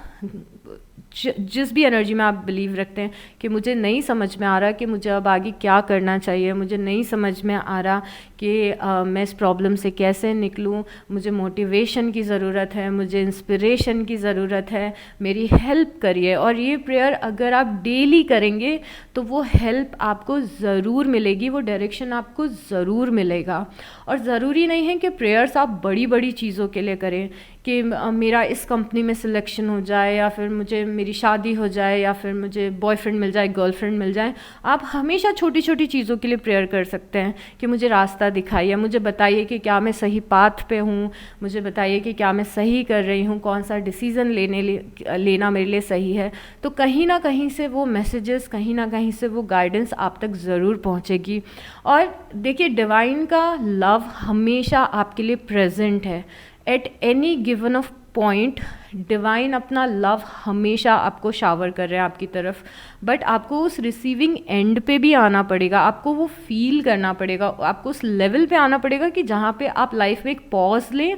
जिस भी एनर्जी में आप बिलीव रखते हैं कि मुझे नहीं समझ में आ रहा कि मुझे अब आगे क्या करना चाहिए, मुझे नहीं समझ में आ रहा कि मैं इस प्रॉब्लम से कैसे निकलूं, मुझे मोटिवेशन की ज़रूरत है, मुझे इंस्पिरेशन की ज़रूरत है, मेरी हेल्प करिए। और ये प्रेयर अगर आप डेली करेंगे तो वो हेल्प आपको ज़रूर मिलेगी, वो डायरेक्शन आपको ज़रूर मिलेगा। और ज़रूरी नहीं है कि प्रेयर्स आप बड़ी बड़ी चीज़ों के लिए करें कि मेरा इस कंपनी में सिलेक्शन हो जाए या फिर मुझे मेरी शादी हो जाए या फिर मुझे बॉयफ्रेंड मिल जाए, गर्लफ्रेंड मिल जाए। आप हमेशा छोटी छोटी चीज़ों के लिए प्रेयर कर सकते हैं कि मुझे रास्ता दिखाइए, मुझे बताइए कि क्या मैं सही पाथ पे हूँ, मुझे बताइए कि क्या मैं सही कर रही हूँ, कौन सा डिसीज़न लेना मेरे लिए सही है। तो कहीं ना कहीं से वो मैसेजेस, कहीं ना कहीं से वो गाइडेंस आप तक ज़रूर पहुँचेगी। और देखिए, डिवाइन का लव हमेशा आपके लिए प्रेजेंट है। At any given of point divine अपना लव हमेशा आपको शावर कर रहे हैं आपकी तरफ, बट आपको उस रिसीविंग एंड पे भी आना पड़ेगा, आपको वो फील करना पड़ेगा, आपको उस लेवल पे आना पड़ेगा कि जहाँ पे आप लाइफ में एक पॉज लें,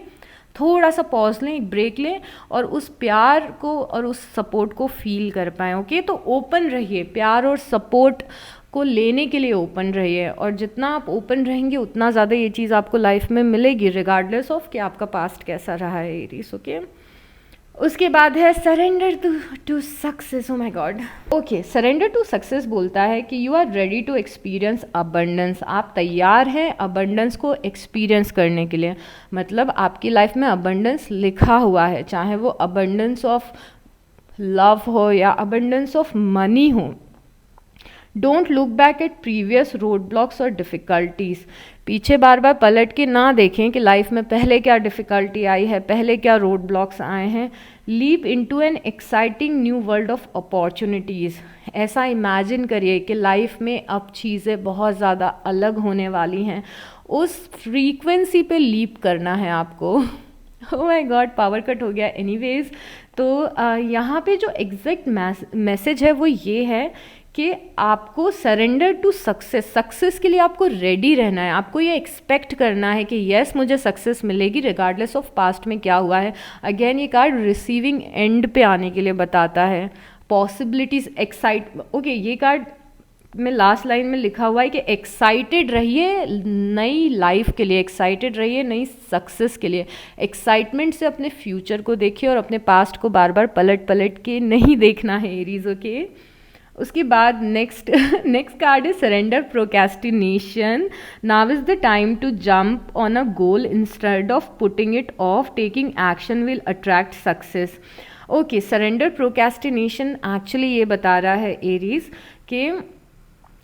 थोड़ा सा पॉज लें, एक ब्रेक लें और उस प्यार को और उस सपोर्ट को फील कर पाएँ। ओके, तो ओपन रहिए, प्यार और सपोर्ट को लेने के लिए ओपन रहिए। और जितना आप ओपन रहेंगे उतना ज़्यादा ये चीज़ आपको लाइफ में मिलेगी, रिगार्डलेस ऑफ कि आपका पास्ट कैसा रहा है एरीज। ओके, उसके बाद है surrender to success. Oh my god. Okay, surrender to success बोलता है कि you are ready to experience abundance. आप तैयार हैं अबंडेंस को एक्सपीरियंस करने के लिए। मतलब आपकी लाइफ में अबंडेंस लिखा हुआ है, चाहे वो अबंडेंस ऑफ लव हो या अबंडेंस ऑफ मनी हो। Don't look back at previous road blocks और डिफ़िकल्टीज़। पीछे बार बार पलट के ना देखें कि लाइफ में पहले क्या डिफ़िकल्टी आई है, पहले क्या रोड ब्लॉक्स आए हैं। Leap into an exciting new world of opportunities. ऐसा इमेजिन करिए कि लाइफ में अब चीज़ें बहुत ज़्यादा अलग होने वाली हैं। उस फ्रीक्वेंसी पे लीप करना है आपको। Oh my God, power cut हो गया। एनीवेज, तो यहाँ पे जो एग्जैक्ट मैसेज है वो ये है कि आपको सरेंडर टू सक्सेस के लिए आपको रेडी रहना है। आपको ये एक्सपेक्ट करना है कि यस, मुझे सक्सेस मिलेगी रिगार्डलेस ऑफ पास्ट में क्या हुआ है। अगेन ये कार्ड रिसीविंग एंड पे आने के लिए बताता है। पॉसिबिलिटीज, ओके, ये कार्ड में लास्ट लाइन में लिखा हुआ है कि एक्साइटेड रहिए नई लाइफ के लिए, एक्साइटेड रहिए नई सक्सेस के लिए। एक्साइटमेंट से अपने फ्यूचर को देखिए और अपने पास्ट को बार बार पलट के नहीं देखना है एरीज। ओके, उसके बाद नेक्स्ट कार्ड है surrender procrastination. Now is the time to jump on a goal instead of putting it off. Taking action will attract success. Okay, surrender procrastination actually ये बता रहा है एरीज कि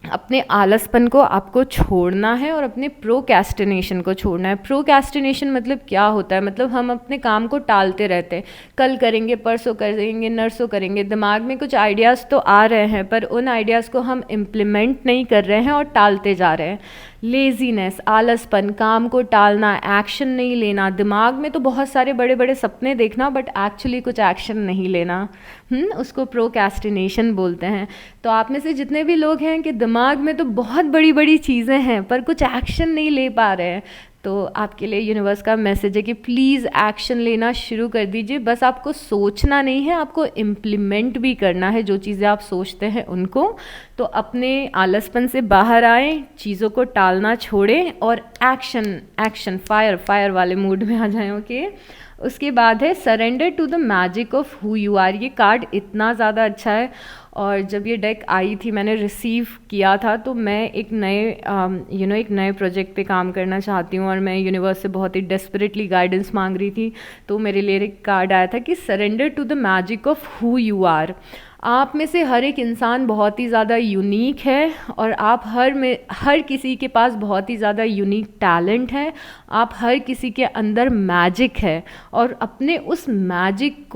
अपने आलसपन को आपको छोड़ना है और अपने प्रोक्रेस्टिनेशन को छोड़ना है। प्रोक्रेस्टिनेशन मतलब क्या होता है? मतलब हम अपने काम को टालते रहते हैं, कल करेंगे, परसों करेंगे, नरसों करेंगे। दिमाग में कुछ आइडियाज़ तो आ रहे हैं पर उन आइडियाज़ को हम इम्प्लीमेंट नहीं कर रहे हैं और टालते जा रहे हैं। लेजीनेस, आलसपन, काम को टालना, एक्शन नहीं लेना, दिमाग में तो बहुत सारे बड़े बड़े सपने देखना बट एक्चुअली कुछ एक्शन नहीं लेना, उसको प्रोक्रेस्टिनेशन बोलते हैं। तो आप में से जितने भी लोग हैं कि दिमाग में तो बहुत बड़ी बड़ी चीज़ें हैं पर कुछ एक्शन नहीं ले पा रहे हैं, तो आपके लिए यूनिवर्स का मैसेज है कि प्लीज़ एक्शन लेना शुरू कर दीजिए। बस आपको सोचना नहीं है, आपको इम्प्लीमेंट भी करना है जो चीज़ें आप सोचते हैं उनको। तो अपने आलसपन से बाहर आएँ, चीज़ों को टालना छोड़ें और एक्शन फायर वाले मूड में आ जाएं। ओके, उसके बाद है surrender to the magic of who you are. ये कार्ड इतना ज़्यादा अच्छा है और जब ये डेक आई थी, मैंने रिसीव किया था, तो मैं एक नए प्रोजेक्ट पे काम करना चाहती हूँ और मैं यूनिवर्स से बहुत ही डेस्परेटली गाइडेंस मांग रही थी। तो मेरे लिए एक कार्ड आया था कि surrender to the magic of who you are. आप में से हर एक इंसान बहुत ही ज़्यादा यूनिक है और आप हर किसी के पास बहुत ही ज़्यादा यूनिक टैलेंट है। आप हर किसी के अंदर मैजिक है और अपने उस मैजिक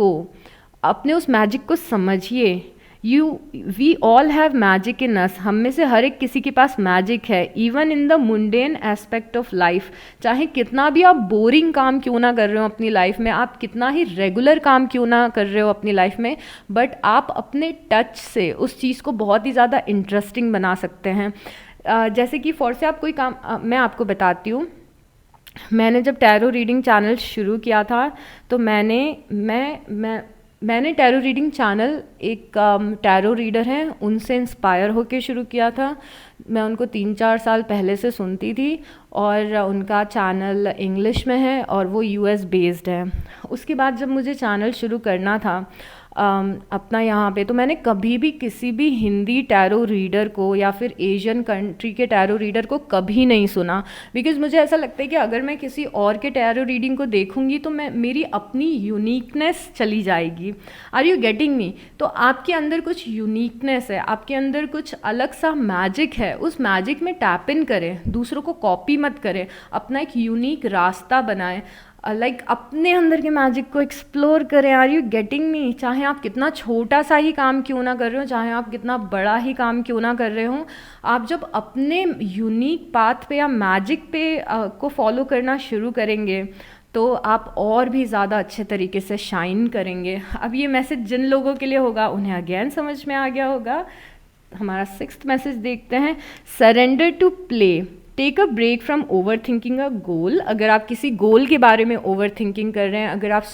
को समझिए। We all have magic in us. हम में से हर एक किसी के पास मैजिक है, even in the mundane aspect of life. चाहे कितना भी आप बोरिंग काम क्यों ना कर रहे हो अपनी लाइफ में, आप कितना ही रेगुलर काम क्यों ना कर रहे हो अपनी लाइफ में, बट आप अपने टच से उस चीज़ को बहुत ही ज़्यादा इंटरेस्टिंग बना सकते हैं। जैसे कि फॉर से आप कोई काम, मैं आपको बताती हूँ। मैंने जब टैरो रीडिंग चैनल शुरू किया था तो मैंने टैरो रीडिंग चैनल, एक टैरो रीडर हैं उनसे इंस्पायर होकर शुरू किया था। मैं उनको 3-4 साल पहले से सुनती थी और उनका चैनल इंग्लिश में है और वो यूएस बेस्ड है। उसके बाद जब मुझे चैनल शुरू करना था अपना यहाँ पे, तो मैंने कभी भी किसी भी हिंदी टैरो रीडर को या फिर एशियन कंट्री के टैरो रीडर को कभी नहीं सुना, बिकॉज़ मुझे ऐसा लगता है कि अगर मैं किसी और के टैरो रीडिंग को देखूंगी तो मेरी अपनी यूनिकनेस चली जाएगी। Are you getting me? तो आपके अंदर कुछ यूनिकनेस है, आपके अंदर कुछ अलग सा मैजिक है, उस मैजिक में टैप इन करें, दूसरों को कॉपी मत करें, अपना एक यूनिक रास्ता बनाएं, अपने अंदर के मैजिक को एक्सप्लोर करें। Are you getting me? चाहे आप कितना छोटा सा ही काम क्यों ना कर रहे हो, चाहे आप कितना बड़ा ही काम क्यों ना कर रहे हो, आप जब अपने यूनिक पाथ पे या मैजिक पे को फॉलो करना शुरू करेंगे तो आप और भी ज़्यादा अच्छे तरीके से शाइन करेंगे। अब ये मैसेज जिन लोगों के लिए होगा उन्हें अगेन समझ में आ गया होगा। हमारा 6th मैसेज देखते हैं। Surrender to play, take a break from over thinking a goal. अगर आप किसी गोल के बारे में ओवर थिंकिंग कर रहे हैं, अगर आप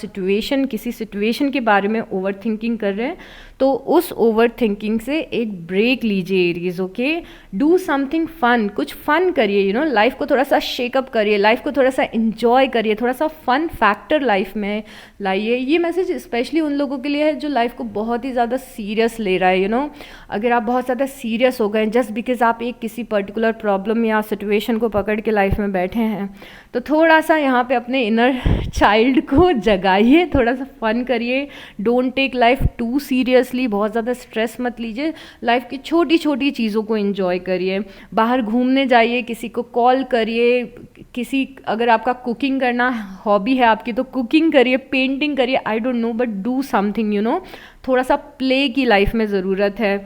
किसी सिचुएशन के बारे में ओवर थिंकिंग कर रहे हैं, तो उस ओवर थिंकिंग से एक ब्रेक लीजिए Aries. Okay, do something fun, कुछ फन करिए, लाइफ को थोड़ा सा शेकअप करिए, लाइफ को थोड़ा सा इंजॉय करिए, थोड़ा सा फन फैक्टर लाइफ में लाइए। ये मैसेज स्पेशली उन लोगों के लिए है जो लाइफ को बहुत ही ज़्यादा सीरियस ले रहा है। अगर आप बहुत ज़्यादा सीरियस हो गए जस्ट बिकॉज आप एक किसी पर्टिकुलर प्रॉब्लम या सिचुएशन को पकड़ के लाइफ में बैठे हैं, तो थोड़ा सा यहाँ पे अपने इनर चाइल्ड को जगाइए, थोड़ा सा फन करिए। Don't take life too seriously, बहुत ज़्यादा स्ट्रेस मत लीजिए, लाइफ की छोटी छोटी चीज़ों को एंजॉय करिए। बाहर घूमने जाइए, किसी को कॉल करिए, अगर आपका कुकिंग करना हॉबी है आपकी तो कुकिंग करिए, पेंटिंग करिए, I don't know but do something. थोड़ा सा प्ले की लाइफ में ज़रूरत है।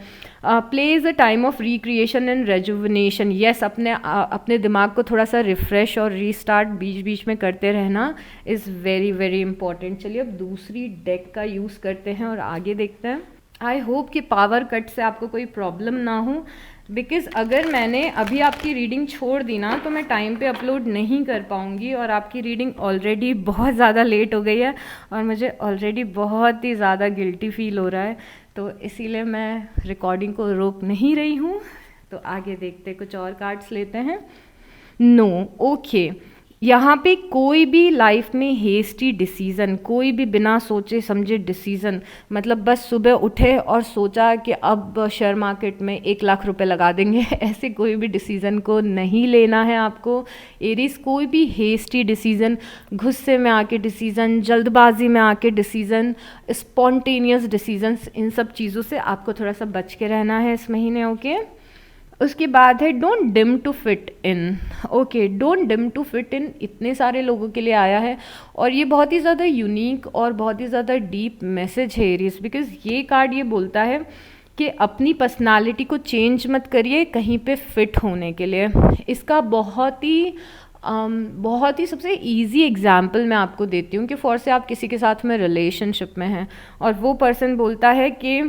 Play is a time of recreation and rejuvenation. Yes, अपने दिमाग को थोड़ा सा रिफ़्रेश और रीस्टार्ट बीच बीच में करते रहना इज़ वेरी वेरी इंपॉर्टेंट। चलिए अब दूसरी डेक का यूज़ करते हैं और आगे देखते हैं। आई होप कि पावर कट से आपको कोई प्रॉब्लम ना हो, बिकॉज़ अगर मैंने अभी आपकी रीडिंग छोड़ दी ना तो मैं टाइम पे अपलोड नहीं कर पाऊँगी और आपकी रीडिंग ऑलरेडी बहुत ज़्यादा लेट हो गई है और मुझे ऑलरेडी बहुत ही ज़्यादा गिल्टी फील हो रहा है, तो इसीलिए मैं रिकॉर्डिंग को रोक नहीं रही हूँ। तो आगे देखते, कुछ और कार्ड्स लेते हैं। नो, ओके, यहाँ पे कोई भी लाइफ में हेस्टी डिसीज़न, कोई भी बिना सोचे समझे डिसीज़न, मतलब बस सुबह उठे और सोचा कि अब शेयर मार्केट में 1 लाख रुपए लगा देंगे, ऐसे कोई भी डिसीज़न को नहीं लेना है आपको एरीज। कोई भी हेस्टी डिसीज़न, गुस्से में आके डिसीज़न, जल्दबाजी में आके डिसीज़न, स्पॉन्टेनियस डिसीजंस, इन सब चीज़ों से आपको थोड़ा सा बच के रहना है इस महीने। ओके, उसके बाद है don't dim to fit in. Okay, don't dim to fit in इतने सारे लोगों के लिए आया है और ये बहुत ही ज़्यादा यूनिक और बहुत ही ज़्यादा डीप मैसेज है एरीज, बिकॉज ये कार्ड ये बोलता है कि अपनी पर्सनालिटी को चेंज मत करिए कहीं पे फिट होने के लिए। इसका बहुत ही सबसे इजी एग्जाम्पल मैं आपको देती हूँ कि फॉर से आप किसी के साथ में रिलेशनशिप में हैं और वो पर्सन बोलता है कि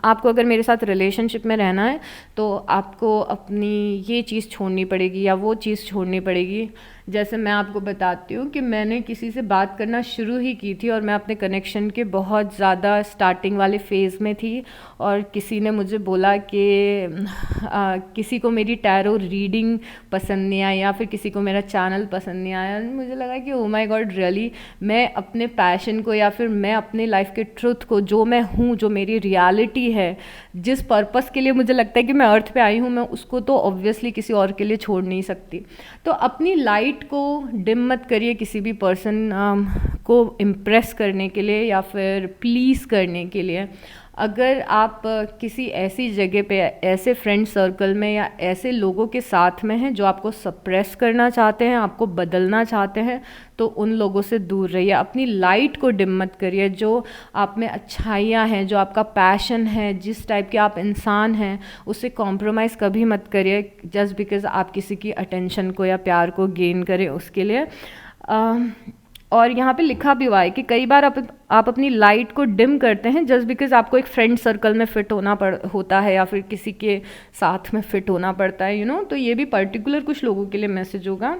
आपको अगर मेरे साथ रिलेशनशिप में रहना है तो आपको अपनी ये चीज़ छोड़नी पड़ेगी या वो चीज़ छोड़नी पड़ेगी। जैसे मैं आपको बताती हूँ कि मैंने किसी से बात करना शुरू ही की थी और मैं अपने कनेक्शन के बहुत ज़्यादा स्टार्टिंग वाले फेज़ में थी और किसी ने मुझे बोला कि किसी को मेरी टैरो रीडिंग पसंद नहीं आई या फिर किसी को मेरा चैनल पसंद नहीं आया। मुझे लगा कि ओ माय गॉड रियली, मैं अपने पैशन को या फिर मैं अपने लाइफ के ट्रुथ को, जो मैं हूँ, जो मेरी रियलिटी है, जिस पर्पस के लिए मुझे लगता है कि मैं अर्थ पे आई हूँ, मैं उसको तो ऑब्वियसली किसी और के लिए छोड़ नहीं सकती। तो अपनी लाइट को डिम मत करिए किसी भी पर्सन को इम्प्रेस करने के लिए या फिर प्लीज़ करने के लिए। अगर आप किसी ऐसी जगह पे, ऐसे फ्रेंड सर्कल में या ऐसे लोगों के साथ में हैं जो आपको सप्रेस करना चाहते हैं, आपको बदलना चाहते हैं, तो उन लोगों से दूर रहिए। अपनी लाइट को डिम मत करिए। जो आप में अच्छाइयाँ हैं, जो आपका पैशन है, जिस टाइप के आप इंसान हैं, उससे कॉम्प्रोमाइज़ कभी मत करिए जस्ट बिकॉज आप किसी की अटेंशन को या प्यार को गेन करें उसके लिए। और यहाँ पे लिखा भी हुआ है कि कई बार आप अपनी लाइट को डिम करते हैं जस्ट बिकॉज आपको एक फ्रेंड सर्कल में फिट होता है या फिर किसी के साथ में फिट होना पड़ता है, तो ये भी पर्टिकुलर कुछ लोगों के लिए मैसेज होगा।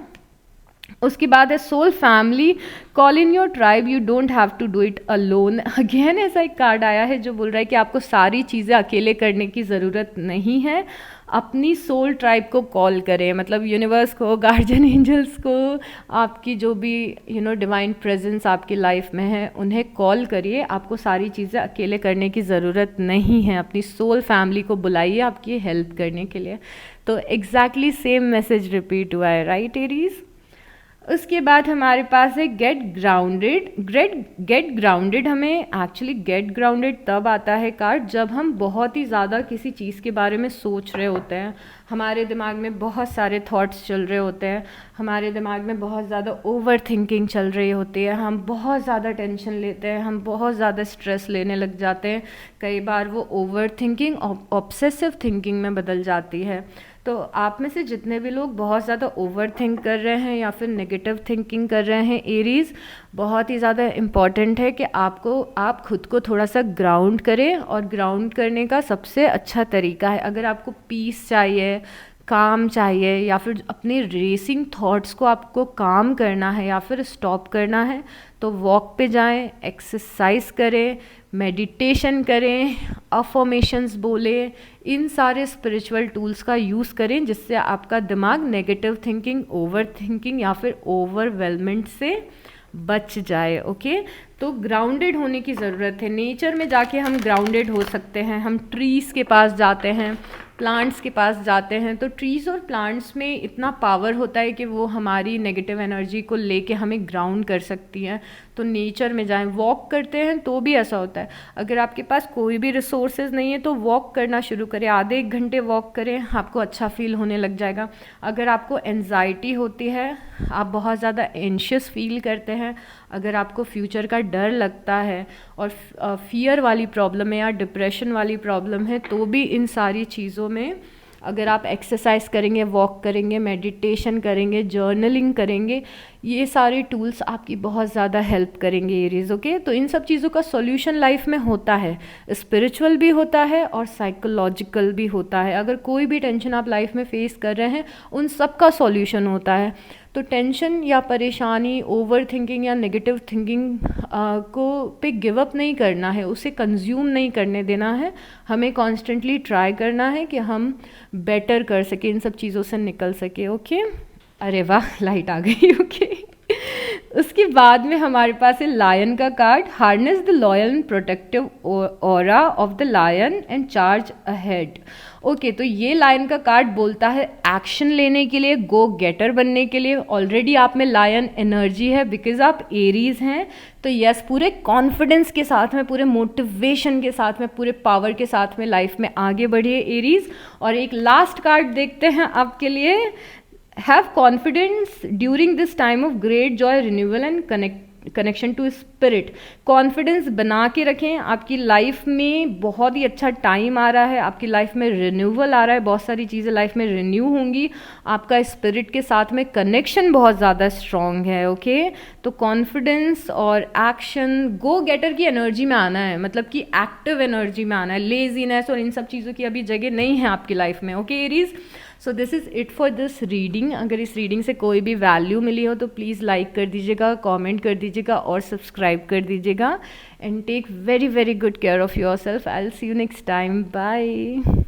उसके बाद है soul family, call in your tribe, you don't have to do it alone. Again ऐसा एक कार्ड आया है जो बोल रहा है कि आपको सारी चीज़ें अकेले करने की ज़रूरत नहीं है। अपनी सोल ट्राइब को कॉल करें, मतलब यूनिवर्स को, गार्जियन एंजल्स को, आपकी जो भी डिवाइन प्रेजेंस आपकी लाइफ में है, उन्हें कॉल करिए। आपको सारी चीज़ें अकेले करने की ज़रूरत नहीं है। अपनी सोल फैमिली को बुलाइए आपकी हेल्प करने के लिए। तो एग्जैक्टली सेम मैसेज रिपीट हुआ है, राइट एरीज। उसके बाद हमारे पास है गेट ग्राउंडेड। गेट ग्राउंडेड, हमें एक्चुअली गेट ग्राउंडेड तब आता है कार्ड जब हम बहुत ही ज़्यादा किसी चीज़ के बारे में सोच रहे होते हैं, हमारे दिमाग में बहुत सारे थॉट्स चल रहे होते हैं, हमारे दिमाग में बहुत ज़्यादा ओवर थिंकिंग चल रही होती है, हम बहुत ज़्यादा टेंशन लेते हैं, हम बहुत ज़्यादा स्ट्रेस लेने लग जाते हैं। कई बार वो ओवर थिंकिंग ऑब्सेसिव थिंकिंग में बदल जाती है। तो आप में से जितने भी लोग बहुत ज़्यादा ओवर थिंक कर रहे हैं या फिर नेगेटिव थिंकिंग कर रहे हैं एरीज़, बहुत ही ज़्यादा इम्पॉर्टेंट है कि आप खुद को थोड़ा सा ग्राउंड करें। और ग्राउंड करने का सबसे अच्छा तरीका है, अगर आपको पीस चाहिए, काम चाहिए, या फिर अपने रेसिंग थॉट्स को आपको काम करना है या फिर स्टॉप करना है, तो वॉक पे जाएं, एक्सरसाइज करें, मेडिटेशन करें, अफर्मेशंस बोलें, इन सारे स्पिरिचुअल टूल्स का यूज़ करें जिससे आपका दिमाग नेगेटिव थिंकिंग, ओवर थिंकिंग या फिर ओवरवेलमेंट से बच जाए। ओके, तो ग्राउंडेड होने की ज़रूरत है। नेचर में जाके हम ग्राउंडेड हो सकते हैं। हम ट्रीज़ के पास जाते हैं, प्लांट्स के पास जाते हैं, तो ट्रीज़ और प्लांट्स में इतना पावर होता है कि वो हमारी नेगेटिव एनर्जी को लेके हमें ग्राउंड कर सकती हैं। तो नेचर में जाएं, वॉक करते हैं तो भी ऐसा होता है। अगर आपके पास कोई भी रिसोर्सेज नहीं है तो वॉक करना शुरू करें, आधे एक घंटे वॉक करें, आपको अच्छा फील होने लग जाएगा। अगर आपको एंजाइटी होती है, आप बहुत ज़्यादा एंशियस फील करते हैं, अगर आपको फ्यूचर का डर लगता है और फियर वाली प्रॉब्लम है या डिप्रेशन वाली प्रॉब्लम है, तो भी इन सारी चीज़ों में अगर आप एक्सरसाइज करेंगे, वॉक करेंगे, मेडिटेशन करेंगे, जर्नलिंग करेंगे, ये सारे टूल्स आपकी बहुत ज़्यादा हेल्प करेंगे एरीज। ओके, तो इन सब चीज़ों का सॉल्यूशन लाइफ में होता है, स्पिरिचुअल भी होता है और साइकोलॉजिकल भी होता है। अगर कोई भी टेंशन आप लाइफ में फेस कर रहे हैं, उन सब का सॉल्यूशन होता है। तो टेंशन या परेशानी, ओवर थिंकिंग या नेगेटिव थिंकिंग को पे गिव अप नहीं करना है, उसे कंज्यूम नहीं करने देना है। हमें कॉन्स्टेंटली ट्राई करना है कि हम बेटर कर सके, इन सब चीज़ों से निकल सके। ओके, अरे वाह, लाइट आ गई। ओके, उसके बाद में हमारे पास है लायन का card. Harness the loyal and protective aura of the lion and charge ahead. Okay, तो ये लायन का कार्ड बोलता है एक्शन लेने के लिए, गो गेटर बनने के लिए। ऑलरेडी आप में लायन एनर्जी है बिकॉज आप एरीज हैं, तो यस, पूरे कॉन्फिडेंस के साथ में, पूरे मोटिवेशन के साथ में, पूरे पावर के साथ में लाइफ में आगे बढ़िए एरीज। और एक लास्ट कार्ड देखते हैं आपके लिए, have confidence during this time of great joy, renewal and connection to spirit, confidence बना के रखें। आपकी लाइफ में बहुत ही अच्छा टाइम आ रहा है, आपकी लाइफ में रिन्यूअल आ रहा है, बहुत सारी चीज़ें लाइफ में रिन्यू होंगी, आपका स्पिरिट के साथ में कनेक्शन बहुत ज़्यादा स्ट्रॉन्ग है। ओके, तो कॉन्फिडेंस और एक्शन, गो गेटर की एनर्जी में आना है, मतलब कि एक्टिव एनर्जी में आना है। लेजीनेस और इन सब चीज़ों की अभी जगह नहीं है आपकी लाइफ में। Okay Aries, so this is it for this reading. अगर इस रीडिंग से कोई भी वैल्यू मिली हो तो प्लीज़ लाइक कर दीजिएगा, कमेंट कर दीजिएगा और सब्सक्राइब कर दीजिएगा। And take very very good care of yourself. I will see you next time. Bye.